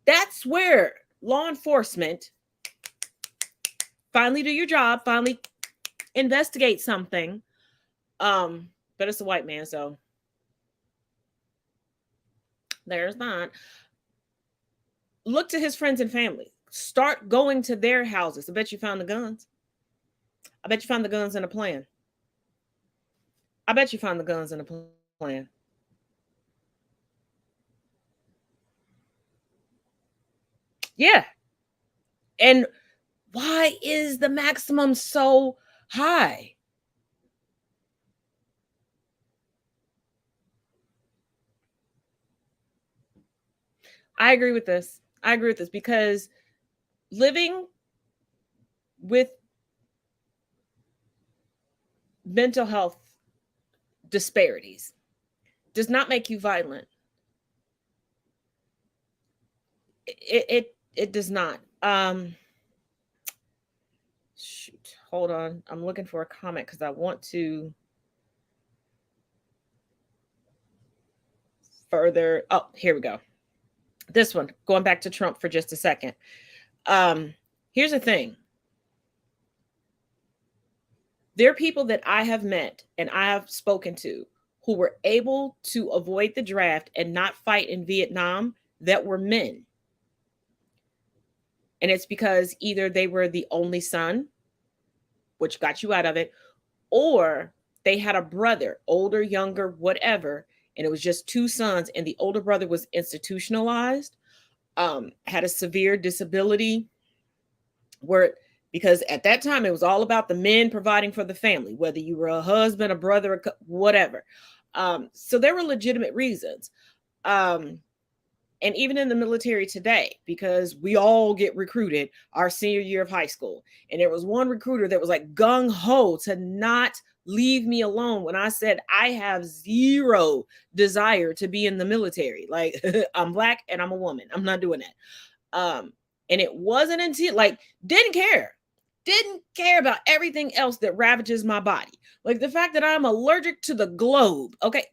That's where law enforcement finally do your job, finally investigate something. But it's a white man, so there's that. Look to his friends and family. Start going to their houses. I bet you found the guns. I bet you found the guns in a plan. I bet you found the guns in a plan. Yeah. And why is the maximum so high? I agree with this. Because living with mental health disparities does not make you violent. It does not. Shoot, hold on. I'm looking for a comment because I want to further. Oh, here we go. This one, going back to Trump for just a second. Here's the thing. There are people that I have met and I have spoken to who were able to avoid the draft and not fight in Vietnam that were men. And it's because either they were the only son, which got you out of it, or they had a brother, older, younger, whatever, and it was just two sons, and the older brother was institutionalized, had a severe disability, because at that time it was all about the men providing for the family, whether you were a husband, a brother, whatever. So there were legitimate reasons. And even in the military today, because we all get recruited our senior year of high school. And there was one recruiter that was like gung-ho to not leave me alone when I said I have zero desire to be in the military. Like, I'm Black and I'm a woman. I'm not doing that. And it wasn't until, like, didn't care about everything else that ravages my body. Like the fact that I'm allergic to the globe. Okay.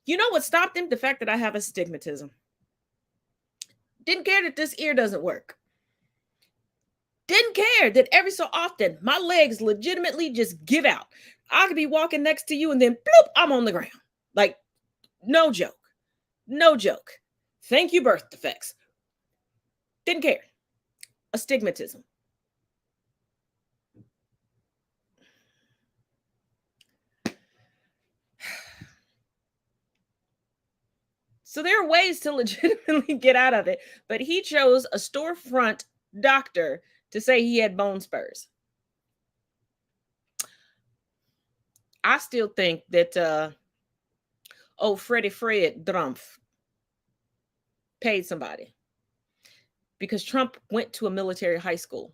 You know what stopped him? The fact that I have astigmatism. Didn't care that this ear doesn't work. Didn't care that every so often my legs legitimately just give out. I could be walking next to you and then bloop, I'm on the ground. Like, no joke. No joke. Thank you, birth defects. Didn't care. Astigmatism. So there are ways to legitimately get out of it, but he chose a storefront doctor to say he had bone spurs. I still think that Freddie Fred Drumpf paid somebody because Trump went to a military high school.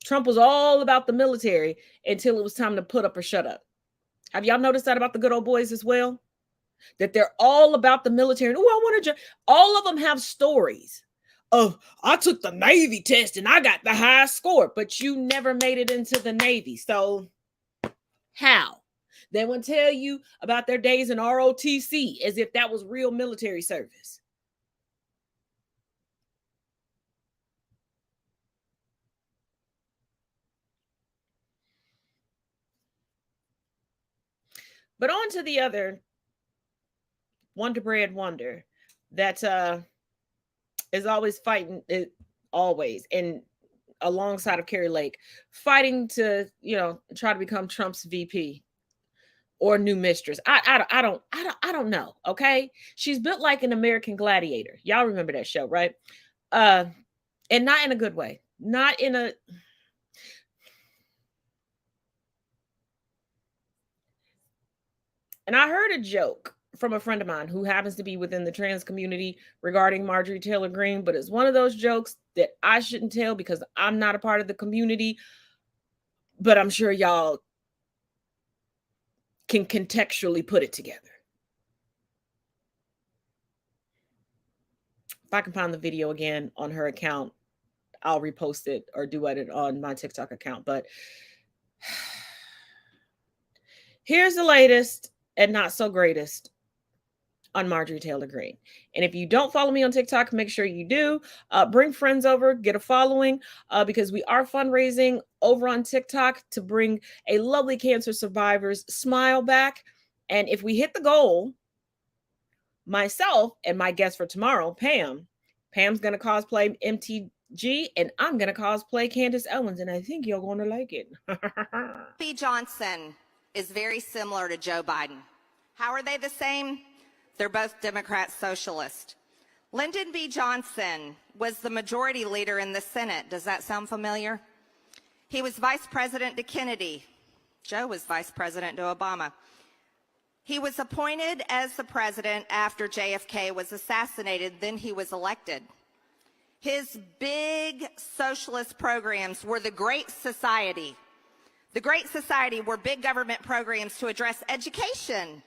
Trump was all about the military until it was time to put up or shut up. Have y'all noticed that about the good old boys as well? That they're all about the military. Oh, I want to. All of them have stories of, I took the Navy test and I got the highest score, but you never made it into the Navy. So how? They would tell you about their days in ROTC as if that was real military service. But on to the other Wonder Bread wonder that is always fighting, always, and alongside of Carrie Lake, fighting to, try to become Trump's VP or new mistress. I don't know. Okay, she's built like an American Gladiator. Y'all remember that show, right? And not in a good way. Not in a. And I heard a joke from a friend of mine who happens to be within the trans community regarding Marjorie Taylor Greene, but it's one of those jokes that I shouldn't tell because I'm not a part of the community, but I'm sure y'all can contextually put it together. If I can find the video again on her account, I'll repost it or do it on my TikTok account. But here's the latest and not so greatest on Marjorie Taylor Greene. And if you don't follow me on TikTok, make sure you do. Bring friends over, get a following, because we are fundraising over on TikTok to bring a lovely cancer survivor's smile back. And if we hit the goal, myself and my guest for tomorrow, Pam's going to cosplay MTG, and I'm going to cosplay Candace Owens, and I think you're going to like it. B. Johnson is very similar to Joe Biden. How are they the same? They're both Democrat socialist. Lyndon B. Johnson was the majority leader in the Senate. Does that sound familiar? He was vice president to Kennedy. Joe was vice president to Obama. He was appointed as the president after JFK was assassinated, then he was elected. His big socialist programs were the Great Society. The Great Society were big government programs to address education,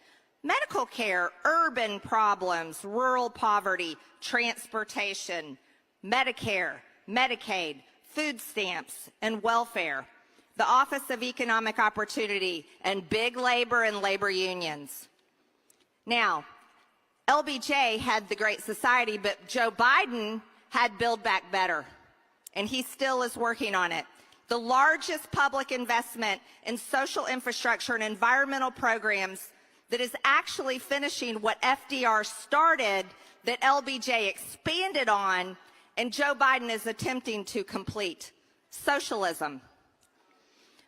medical care, urban problems, rural poverty, transportation, Medicare, Medicaid, food stamps, and welfare, the Office of Economic Opportunity, and big labor and labor unions. Now, LBJ had the Great Society, but Joe Biden had Build Back Better, and he still is working on it. the largest public investment in social infrastructure and environmental programs that is actually finishing what FDR started, that LBJ expanded on, and Joe Biden is attempting to complete: socialism.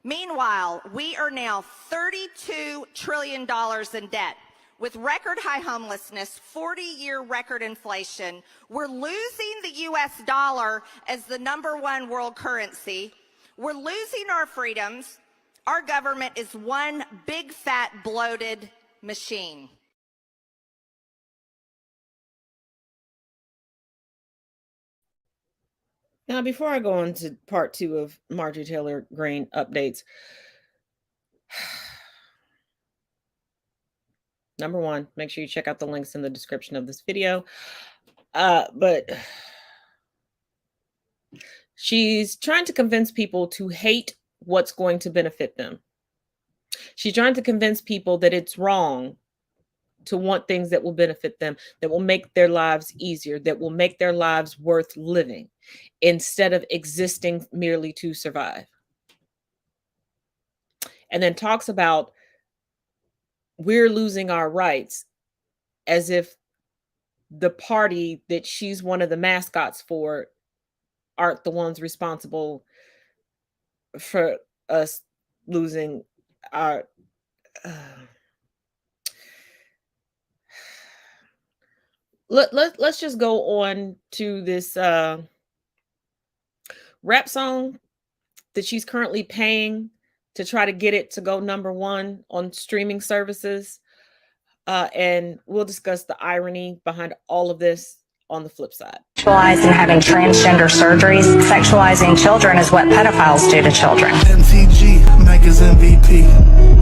Meanwhile, we are now $32 trillion in debt. With record high homelessness, 40-year record inflation, we're losing the US dollar as the #1 world currency. We're losing our freedoms. Our government is one big, fat, bloated machine. Now, before I go on to part 2 of Marjorie Taylor Greene updates, number 1, make sure you check out the links in the description of this video. But she's trying to convince people to hate what's going to benefit them. She's trying to convince people that it's wrong to want things that will benefit them, that will make their lives easier, that will make their lives worth living, instead of existing merely to survive. And then talks about we're losing our rights, as if the party that she's one of the mascots for aren't the ones responsible for us losing our let's just go on to this rap song that she's currently paying to try to get it to go #1 on streaming services. And we'll discuss the irony behind all of this on the flip side. Sexualizing having transgender surgeries, sexualizing children is what pedophiles do to children. MTG, Megas MVP.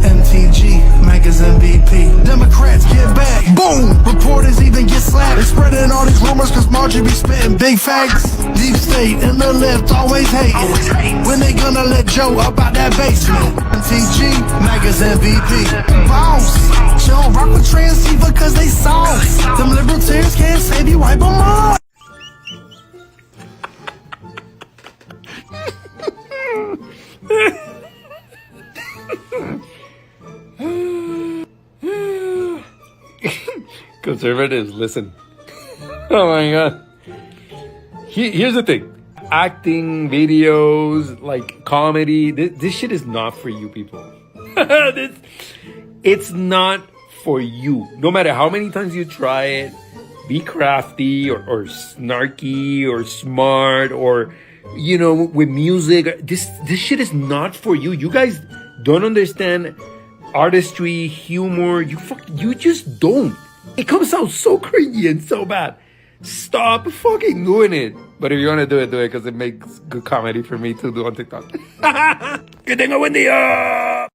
MTG, Megas MVP. Democrats get back. Boom! Reporters even get slapped. They're spreading all these rumors because Marjorie be spitting big facts. Deep state and the left always hating. When they gonna let Joe up out that basement? MTG, Megas MVP. Bounce! She don't rock with transceiver cause they sauce. Them libertarians can't save you, wipe them off. Conservatives, listen. Oh my god. Here's the thing. Acting, videos, like comedy, this shit is not for you people. It's not for you. No matter how many times you try it, be crafty or snarky or smart or, you know, with music. This shit is not for you. You guys don't understand artistry, humor. You just don't. It comes out so cringy and so bad. Stop fucking doing it. But if you want to do it because it makes good comedy for me to do on TikTok. Que tenga buen día.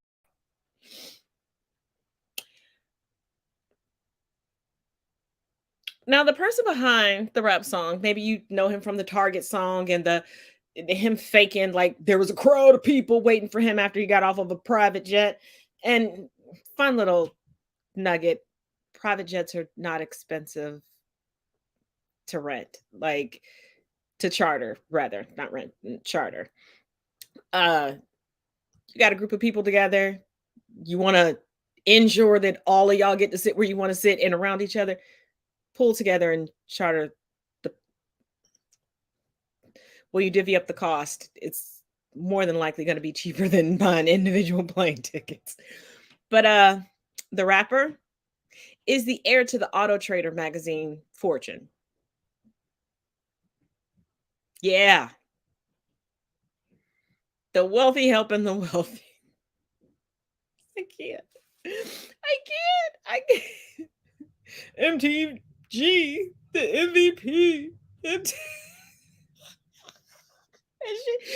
Now, the person behind the rap song, maybe you know him from the Target song and the him faking like there was a crowd of people waiting for him after he got off of a private jet. And fun little nugget, private jets are not expensive to rent, like to charter, rather, not rent, charter. You got a group of people together. You want to ensure that all of y'all get to sit where you want to sit and around each other. Pull together and charter you divvy up the cost. It's more than likely going to be cheaper than buying individual plane tickets. But the rapper is the heir to the Auto Trader magazine fortune. Yeah. The wealthy helping the wealthy. I can't. MTG, the MVP.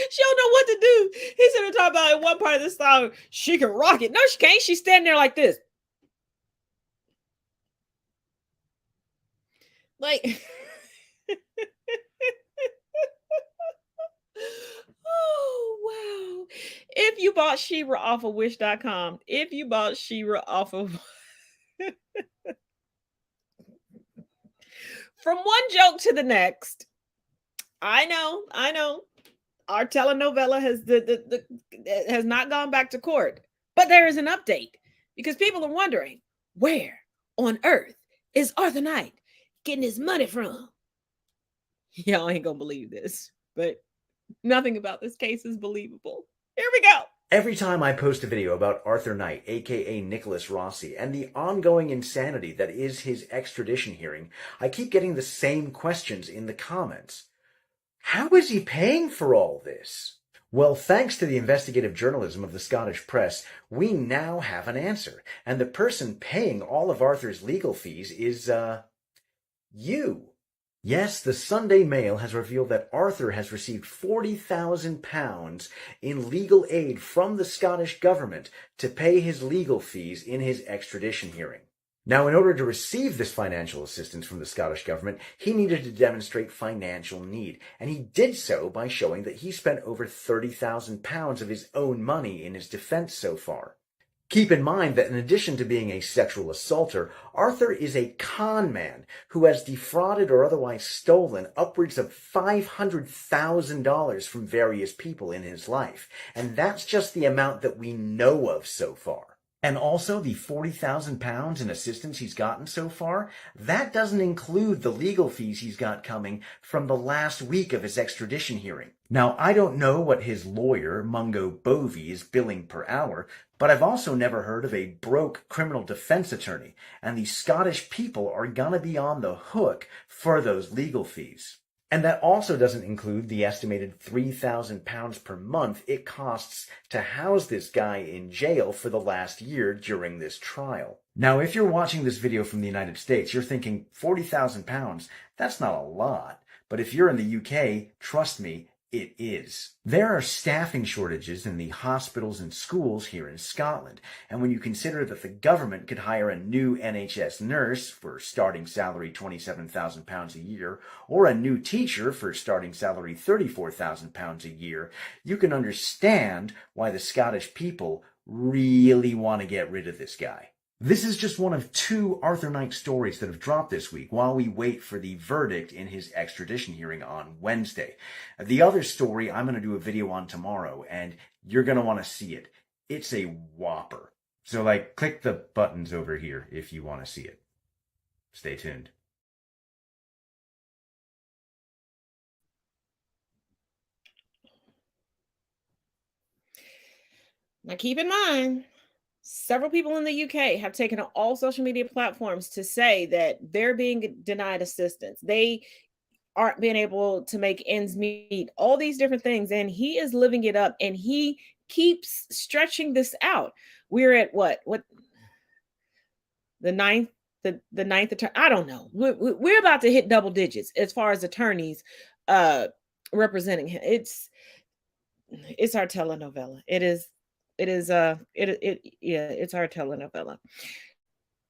She don't know what to do. He's gonna talk about in one part of the song, she can rock it. No, she can't. She's standing there like this. Like, oh, wow. If you bought She-Ra off of Wish.com, if you bought She-Ra off of... From one joke to the next, I know. Our telenovela has not gone back to court, but there is an update because people are wondering, where on earth is Arthur Knight getting his money from? Y'all ain't gonna believe this, but nothing about this case is believable. Here we go. Every time I post a video about Arthur Knight, aka Nicholas Rossi, and the ongoing insanity that is his extradition hearing, I keep getting the same questions in the comments. How is he paying for all this? Well, thanks to the investigative journalism of the Scottish press, we now have an answer. And the person paying all of Arthur's legal fees is, you. Yes, the Sunday Mail has revealed that Arthur has received £40,000 in legal aid from the Scottish government to pay his legal fees in his extradition hearing. Now, in order to receive this financial assistance from the Scottish government, he needed to demonstrate financial need, and he did so by showing that he spent over £30,000 of his own money in his defense so far. Keep in mind that in addition to being a sexual assaulter, Arthur is a con man who has defrauded or otherwise stolen upwards of $500,000 from various people in his life. And that's just the amount that we know of so far. And also the £40,000 in assistance he's gotten so far, that doesn't include the legal fees he's got coming from the last week of his extradition hearing. Now, I don't know what his lawyer, Mungo Bovey, is billing per hour, but I've also never heard of a broke criminal defense attorney, and the Scottish people are gonna be on the hook for those legal fees. And that also doesn't include the estimated £3,000 per month it costs to house this guy in jail for the last year during this trial. Now, if you're watching this video from the United States, you're thinking £40,000, that's not a lot. But if you're in the UK, trust me, it is. There are staffing shortages in the hospitals and schools here in Scotland, and when you consider that the government could hire a new NHS nurse for starting salary £27,000 a year, or a new teacher for starting salary £34,000 a year, you can understand why the Scottish people really want to get rid of this guy. This is just one of 2 Arthur Knight stories that have dropped this week while we wait for the verdict in his extradition hearing on Wednesday. The other story I'm going to do a video on tomorrow, and you're going to want to see it. It's a whopper. So, click the buttons over here if you want to see it. Stay tuned. Now keep in mind, several people in the UK have taken to all social media platforms to say that they're being denied assistance. They aren't being able to make ends meet, all these different things. And he is living it up, and he keeps stretching this out. We're at what the ninth attorney. I don't know. We're about to hit double digits as far as attorneys representing him. It's our telenovela. It's our telenovela.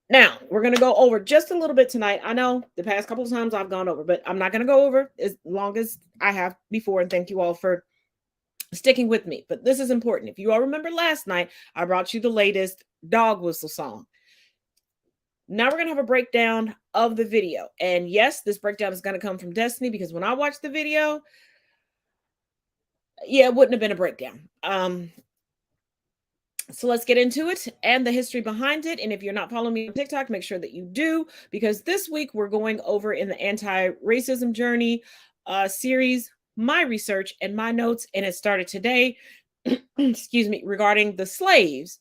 Now, we're going to go over just a little bit tonight. I know the past couple of times I've gone over, but I'm not going to go over as long as I have before. And thank you all for sticking with me. But this is important. If you all remember last night, I brought you the latest dog whistle song. Now we're going to have a breakdown of the video. And yes, this breakdown is going to come from Destiny, because when I watched the video, it wouldn't have been a breakdown. So let's get into it and the history behind it. And if you're not following me on TikTok, make sure that you do, because this week we're going over in the anti-racism journey series, my research and my notes. And it started today, excuse me, regarding the slaves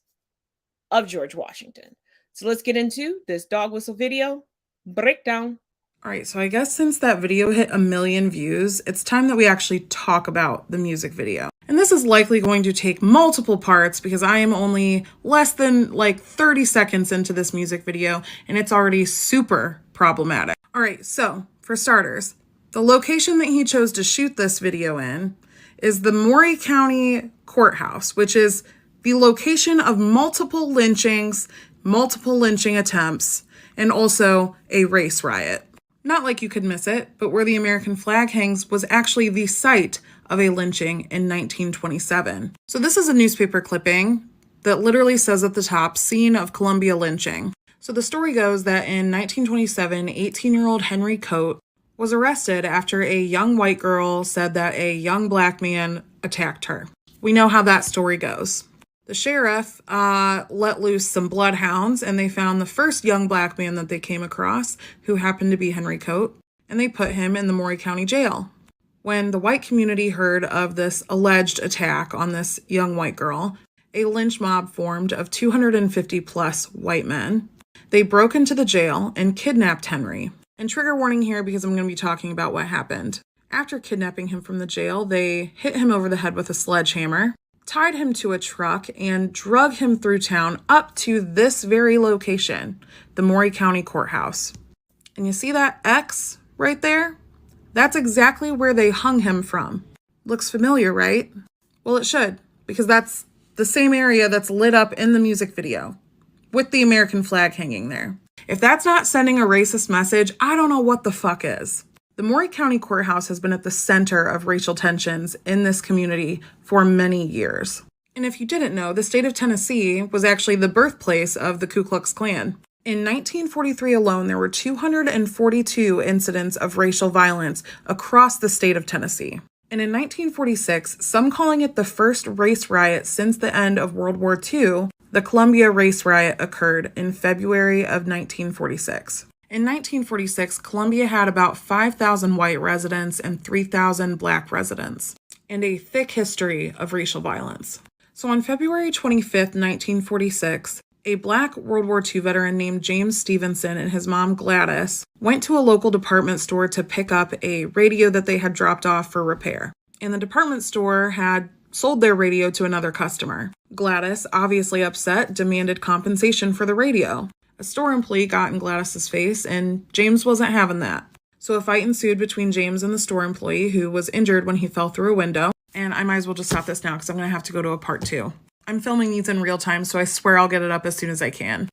of George Washington. So let's get into this dog whistle video breakdown. All right, so I guess since that video hit 1 million views, it's time that we actually talk about the music video. And this is likely going to take multiple parts because I am only less than 30 seconds into this music video, and it's already super problematic. All right, so for starters, the location that he chose to shoot this video in is the Maury County Courthouse, which is the location of multiple lynchings, multiple lynching attempts, and also a race riot. Not like you could miss it, but where the American flag hangs was actually the site of a lynching in 1927. So this is a newspaper clipping that literally says at the top, scene of Columbia lynching. So the story goes that in 1927, 18-year-old Henry Coate was arrested after a young white girl said that a young black man attacked her. We know how that story goes. The sheriff let loose some bloodhounds, and they found the first young black man that they came across, who happened to be Henry Coate, and they put him in the Maury County Jail. When the white community heard of this alleged attack on this young white girl, a lynch mob formed of 250 plus white men. They broke into the jail and kidnapped Henry. And trigger warning here because I'm going to be talking about what happened. After kidnapping him from the jail, they hit him over the head with a sledgehammer, tied him to a truck, and drug him through town up to this very location, the Maury County Courthouse. And you see that X right there? That's exactly where they hung him from. Looks familiar, right? Well, it should, because that's the same area that's lit up in the music video, with the American flag hanging there. If that's not sending a racist message, I don't know what the fuck is. The Maury County Courthouse has been at the center of racial tensions in this community for many years. And if you didn't know, the state of Tennessee was actually the birthplace of the Ku Klux Klan. In 1943 alone, there were 242 incidents of racial violence across the state of Tennessee. And in 1946, some calling it the first race riot since the end of World War II, the Columbia Race Riot occurred in February of 1946. In 1946, Columbia had about 5,000 white residents and 3,000 black residents, and a thick history of racial violence. So on February 25th, 1946, a black World War II veteran named James Stevenson and his mom Gladys went to a local department store to pick up a radio that they had dropped off for repair. And the department store had sold their radio to another customer. Gladys, obviously upset, demanded compensation for the radio. A store employee got in Gladys's face, and James wasn't having that. So a fight ensued between James and the store employee, who was injured when he fell through a window. And I might as well just stop this now because I'm going to have to go to a part 2. I'm filming these in real time, so I swear I'll get it up as soon as I can.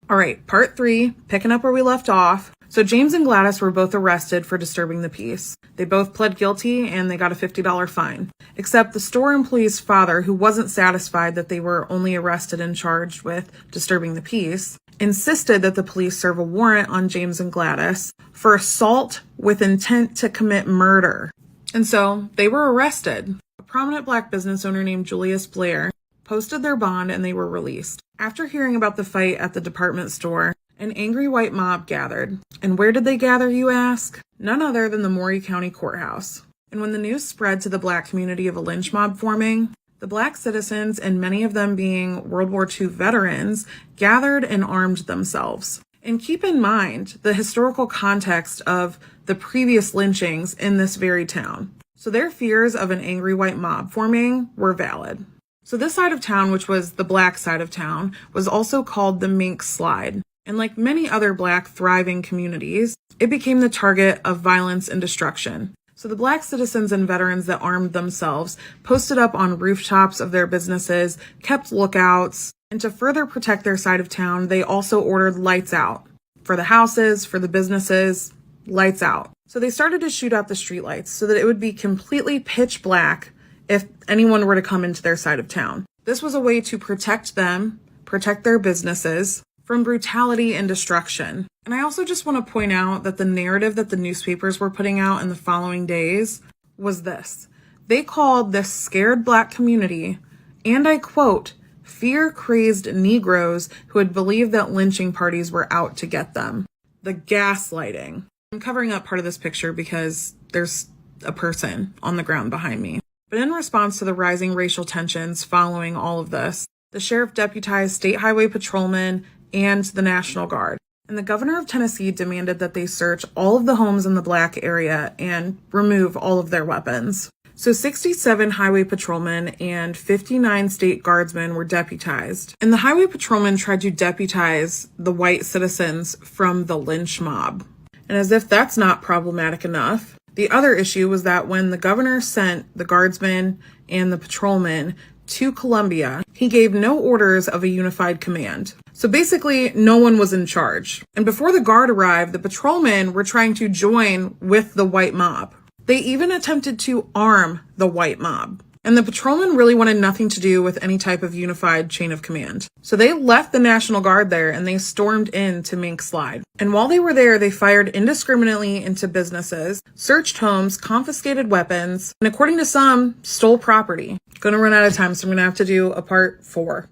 All right, part 3, picking up where we left off. So James and Gladys were both arrested for disturbing the peace. They both pled guilty and they got a $50 fine. Except the store employee's father, who wasn't satisfied that they were only arrested and charged with disturbing the peace, insisted that the police serve a warrant on James and Gladys for assault with intent to commit murder. And so they were arrested. A prominent black business owner named Julius Blair posted their bond and they were released. After hearing about the fight at the department store, an angry white mob gathered. And where did they gather, you ask? None other than the Maury County Courthouse. And when the news spread to the black community of a lynch mob forming, the black citizens, and many of them being World War II veterans, gathered and armed themselves. And keep in mind the historical context of the previous lynchings in this very town. So their fears of an angry white mob forming were valid. So this side of town, which was the black side of town, was also called the Mink Slide. And like many other black thriving communities, it became the target of violence and destruction. So the black citizens and veterans that armed themselves posted up on rooftops of their businesses, kept lookouts, and to further protect their side of town, they also ordered lights out. For the houses, for the businesses, lights out. So they started to shoot out the streetlights so that it would be completely pitch black if anyone were to come into their side of town. This was a way to protect them, protect their businesses, from brutality and destruction. And I also just want to point out that the narrative that the newspapers were putting out in the following days was this. They called this scared black community, and I quote, fear-crazed Negroes who had believed that lynching parties were out to get them. The gaslighting. I'm covering up part of this picture because there's a person on the ground behind me. But in response to the rising racial tensions following all of this, the sheriff deputized state highway patrolmen and the National Guard. And the governor of Tennessee demanded that they search all of the homes in the black area and remove all of their weapons. So 67 highway patrolmen and 59 state guardsmen were deputized. And the highway patrolmen tried to deputize the white citizens from the lynch mob. And as if that's not problematic enough, the other issue was that when the governor sent the guardsmen and the patrolmen to Columbia, he gave no orders of a unified command. So basically, no one was in charge. And before the guard arrived, the patrolmen were trying to join with the white mob. They even attempted to arm the white mob. And the patrolmen really wanted nothing to do with any type of unified chain of command. So they left the National Guard there and they stormed into Mink Slide. And while they were there, they fired indiscriminately into businesses, searched homes, confiscated weapons, and according to some, stole property. Gonna run out of time, so I'm gonna have to do a part 4.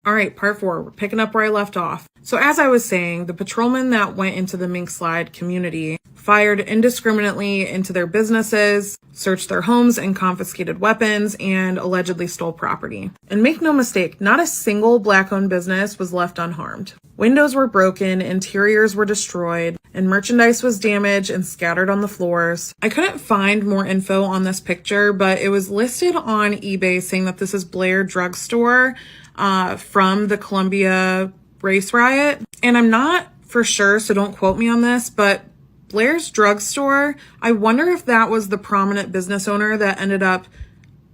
All right, part 4, we're picking up where I left off. So as I was saying, the patrolmen that went into the Mink Slide community fired indiscriminately into their businesses, searched their homes and confiscated weapons, and allegedly stole property. And make no mistake, not a single Black-owned business was left unharmed. Windows were broken, interiors were destroyed, and merchandise was damaged and scattered on the floors. I couldn't find more info on this picture, but it was listed on eBay saying that this is Blair Drugstore from the Columbia race riot. And I'm not for sure, so don't quote me on this, but Blair's Drugstore, I wonder if that was the prominent business owner that ended up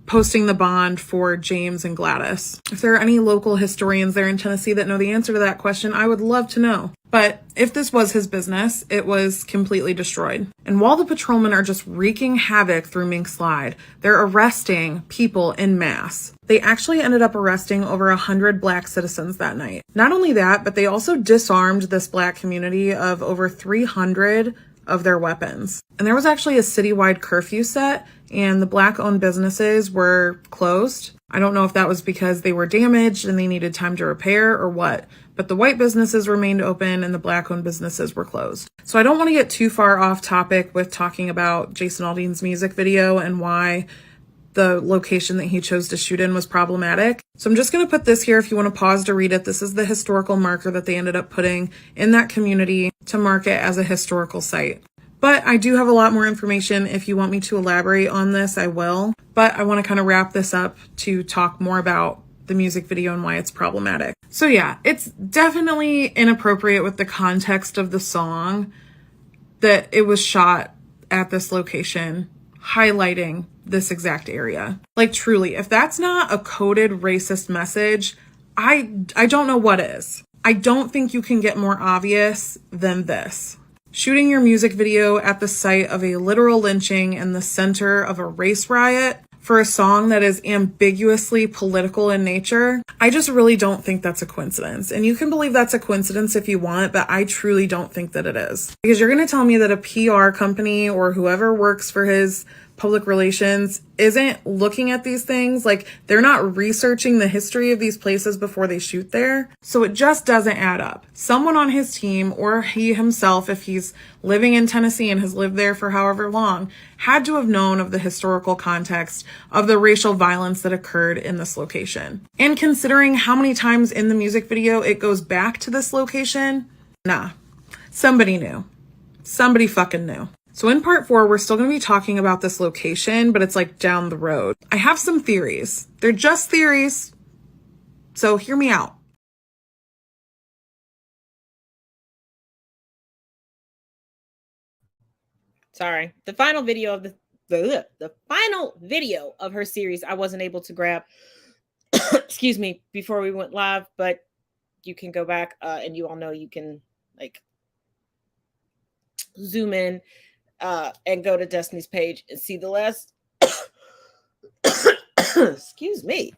posting the bond for James and Gladys. If there are any local historians there in Tennessee that know the answer to that question, I would love to know. But if this was his business, it was completely destroyed. And while the patrolmen are just wreaking havoc through Mink Slide, they're arresting people en masse. They actually ended up arresting over 100 Black citizens that night. Not only that, but they also disarmed this Black community of over 300 of their weapons. And there was actually a citywide curfew set, and the Black-owned businesses were closed. I don't know if that was because they were damaged and they needed time to repair or what, but the white businesses remained open and the Black-owned businesses were closed. So I don't want to get too far off topic with talking about Jason Aldean's music video and why the location that he chose to shoot in was problematic. So I'm just going to put this here if you want to pause to read it. This is the historical marker that they ended up putting in that community to mark it as a historical site. But I do have a lot more information. If you want me to elaborate on this, I will. But I want to kind of wrap this up to talk more about the music video and why it's problematic. So yeah, it's definitely inappropriate with the context of the song that it was shot at this location, highlighting this exact area. Like truly, if that's not a coded racist message, I don't know what is. I don't think you can get more obvious than this. Shooting your music video at the site of a literal lynching in the center of a race riot for a song that is ambiguously political in nature, I just really don't think that's a coincidence. And you can believe that's a coincidence if you want, but I truly don't think that it is. Because you're going to tell me that a PR company or whoever works for his public relations isn't looking at these things, like they're not researching the history of these places before they shoot there. So it just doesn't add up. Someone on his team, or he himself, if he's living in Tennessee and has lived there for however long, had to have known of the historical context of the racial violence that occurred in this location. And considering how many times in the music video it goes back to this location, nah, somebody knew. Somebody fucking knew. So in part 4, we're still going to be talking about this location, but it's like down the road. I have some theories. They're just theories, so hear me out. Sorry. The final video of the final video of her series I wasn't able to grab excuse me, before we went live, but you can go back and you all know you can like zoom in and go to Destiny's page and see the last excuse me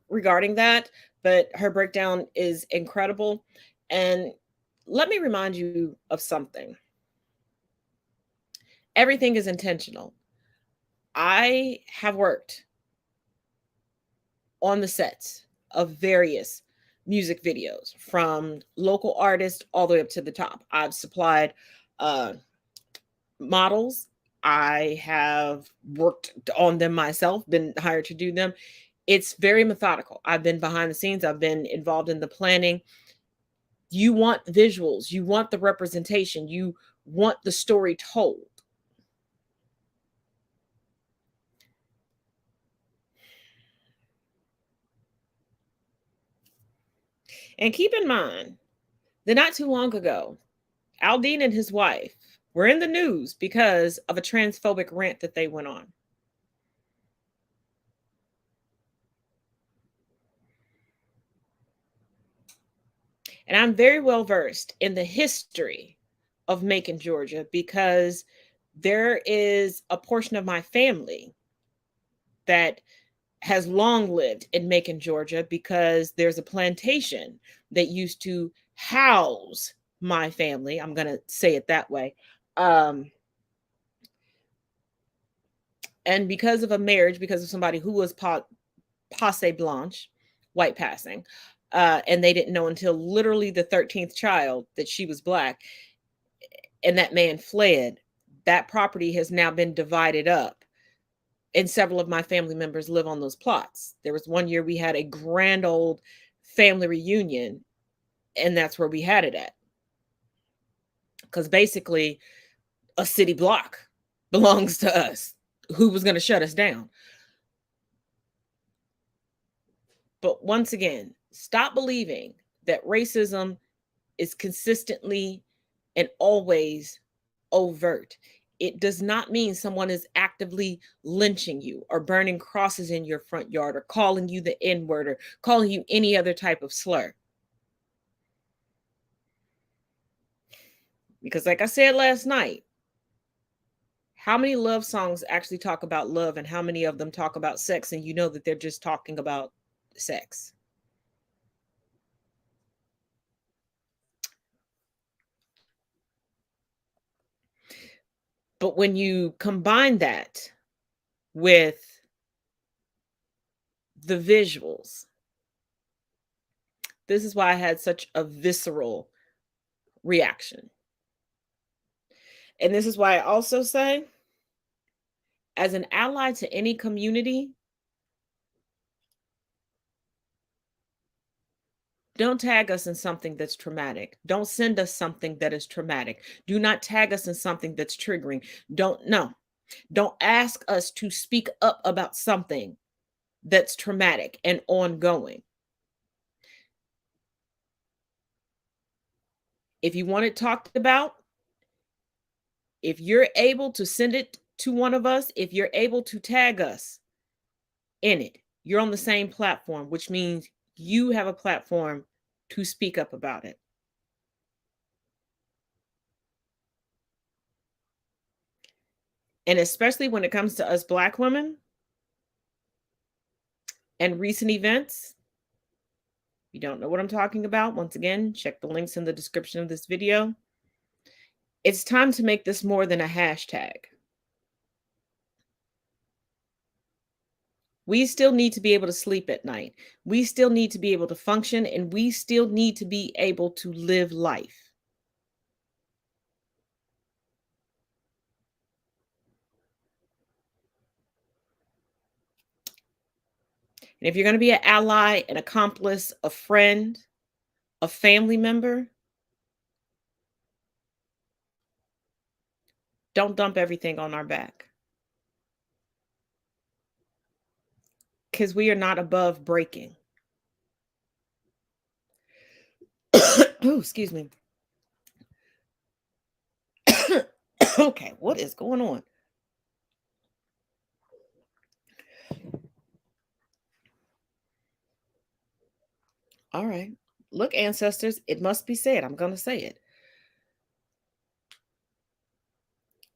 regarding that, but her breakdown is incredible. And let me remind you of something. Everything is intentional. I have worked on the sets of various music videos, from local artists all the way up to the top. I've supplied models. I have worked on them myself, been hired to do them. It's very methodical. I've been behind the scenes. I've been involved in the planning. You want visuals. You want the representation. You want the story told. And keep in mind that not too long ago, Aldean and his wife were in the news because of a transphobic rant that they went on. And I'm very well versed in the history of Macon, Georgia, because There is a portion of my family that has long lived in Macon, Georgia, because there's a plantation that used to house my family. I'm going to say it that way. And because of a marriage, because of somebody who was passe blanche, white passing, and they didn't know until literally the 13th child that she was Black, and that man fled, that property has now been divided up. And several of my family members live on those plots. There was one year we had a grand old family reunion, and that's where we had it at. Because basically, a city block belongs to us. Who was going to shut us down? But once again, stop believing that racism is consistently and always overt. It does not mean someone is actively lynching you or burning crosses in your front yard or calling you the N-word or calling you any other type of slur. Because like I said last night, how many love songs actually talk about love and how many of them talk about sex, and you know that they're just talking about sex? But when you combine that with the visuals, this is why I had such a visceral reaction. And this is why I also say, as an ally to any community, don't tag us in something that's traumatic. Don't send us something that is traumatic. Do not tag us in something that's triggering. Don't ask us to speak up about something that's traumatic and ongoing. If you want it talked about, if you're able to send it to one of us, if you're able to tag us in it, you're on the same platform, which means you have a platform to speak up about it. And especially when it comes to us Black women and recent events, if you don't know what I'm talking about, once again, check the links in the description of this video. It's time to make this more than a hashtag. We still need to be able to sleep at night. We still need to be able to function, and we still need to be able to live life. And if you're going to be an ally, an accomplice, a friend, a family member, don't dump everything on our back. Because we are not above breaking. Oh, excuse me. Okay, what is going on? All right. Look, ancestors, it must be said. I'm going to say it.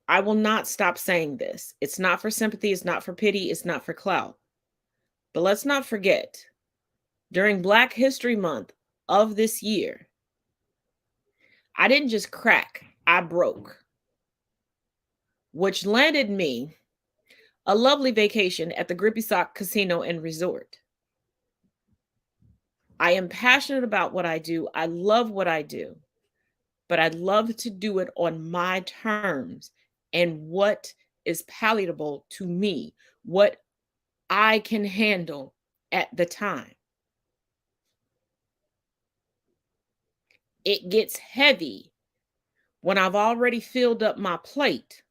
I will not stop saying this. It's not for sympathy. It's not for pity. It's not for clout. But let's not forget, during Black History Month of this year, I didn't just crack, I broke, which landed me a lovely vacation at the Grippy Sock Casino and Resort. I am passionate about what I do. I love what I do, but I'd love to do it on my terms and what is palatable to me, what I can handle at the time. It gets heavy when I've already filled up my plate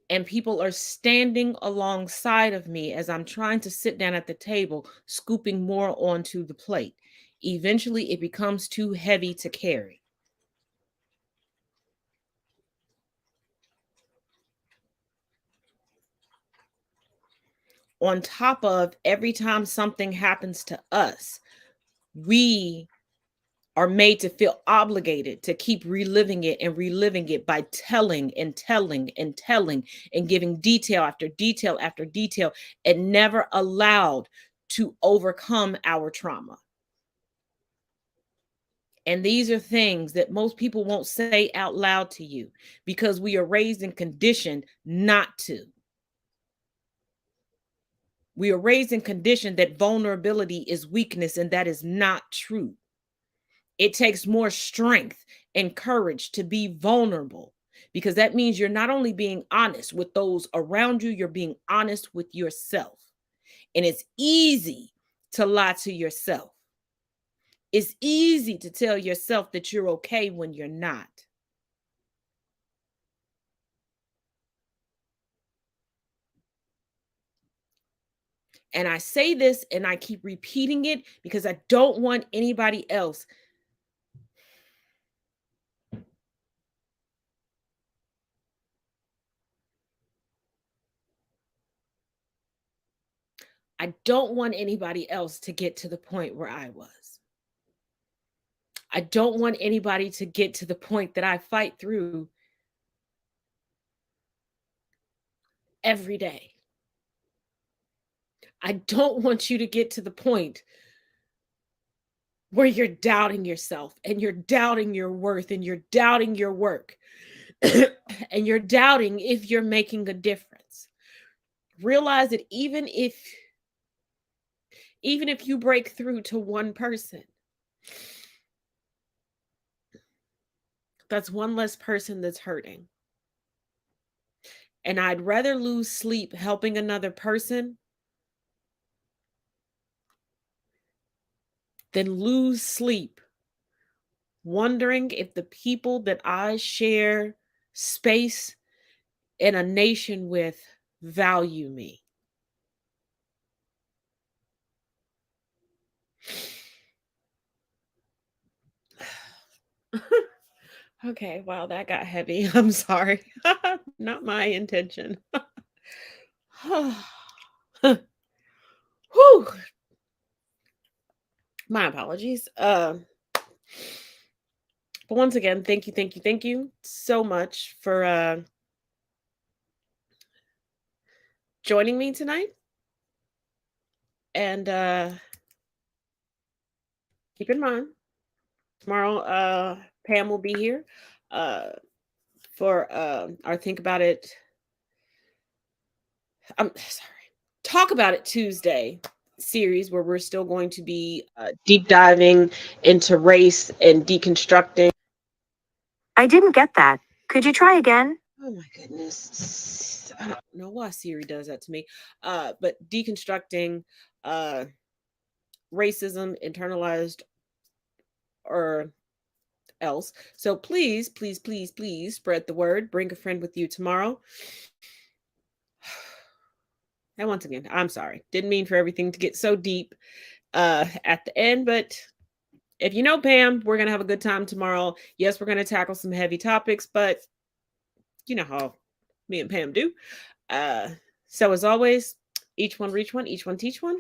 and people are standing alongside of me as I'm trying to sit down at the table, scooping more onto the plate. Eventually, it becomes too heavy to carry. On top of every time something happens to us, we are made to feel obligated to keep reliving it by telling and telling and telling and giving detail after detail after detail, and never allowed to overcome our trauma. And these are things that most people won't say out loud to you because we are raised and conditioned not to. We are raised and conditioned that vulnerability is weakness, and that is not true. It takes more strength and courage to be vulnerable, because that means you're not only being honest with those around you, you're being honest with yourself. And it's easy to lie to yourself. It's easy to tell yourself that you're okay when you're not. And I say this and I keep repeating it because I don't want anybody else to get to the point where I was. I don't want anybody to get to the point that I fight through every day. I don't want you to get to the point where you're doubting yourself and you're doubting your worth and you're doubting your work and you're doubting if you're making a difference. Realize that even if you break through to one person, that's one less person that's hurting. And I'd rather lose sleep helping another person than lose sleep wondering if the people that I share space in a nation with value me. Okay, wow, that got heavy. I'm sorry. Not my intention. Whew. My apologies. But once again, thank you so much for joining me tonight. And keep in mind, tomorrow Pam will be here for our Think About It. I'm sorry. Talk About It Tuesday series, where we're still going to be deep diving into race and deconstructing. I didn't get that. Could you try again? Oh my goodness. I don't know why Siri does that to me. But deconstructing racism, internalized or else. So please spread the word. Bring a friend with you tomorrow. And once again, I'm sorry. Didn't mean for everything to get so deep at the end, but if you know Pam, we're going to have a good time tomorrow. Yes, we're going to tackle some heavy topics, but you know how me and Pam do. So as always, each one reach one, each one teach one,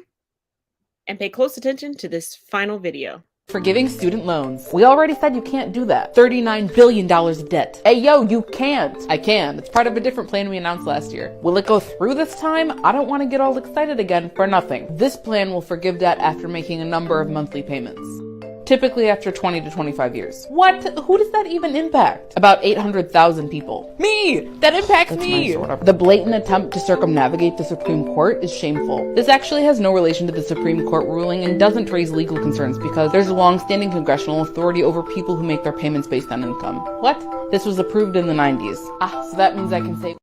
and pay close attention to this final video. Forgiving student loans. We already said you can't do that. $39 billion of debt. Hey, yo, you can't. I can. It's part of a different plan we announced last year. Will it go through this time? I don't want to get all excited again for nothing. This plan will forgive debt after making a number of monthly payments. Typically after 20 to 25 years. What? Who does that even impact? About 800,000 people. Me! That impacts me! The blatant attempt to circumnavigate the Supreme Court is shameful. This actually has no relation to the Supreme Court ruling and doesn't raise legal concerns because there's a long-standing congressional authority over people who make their payments based on income. What? This was approved in the 90s. So that means I can save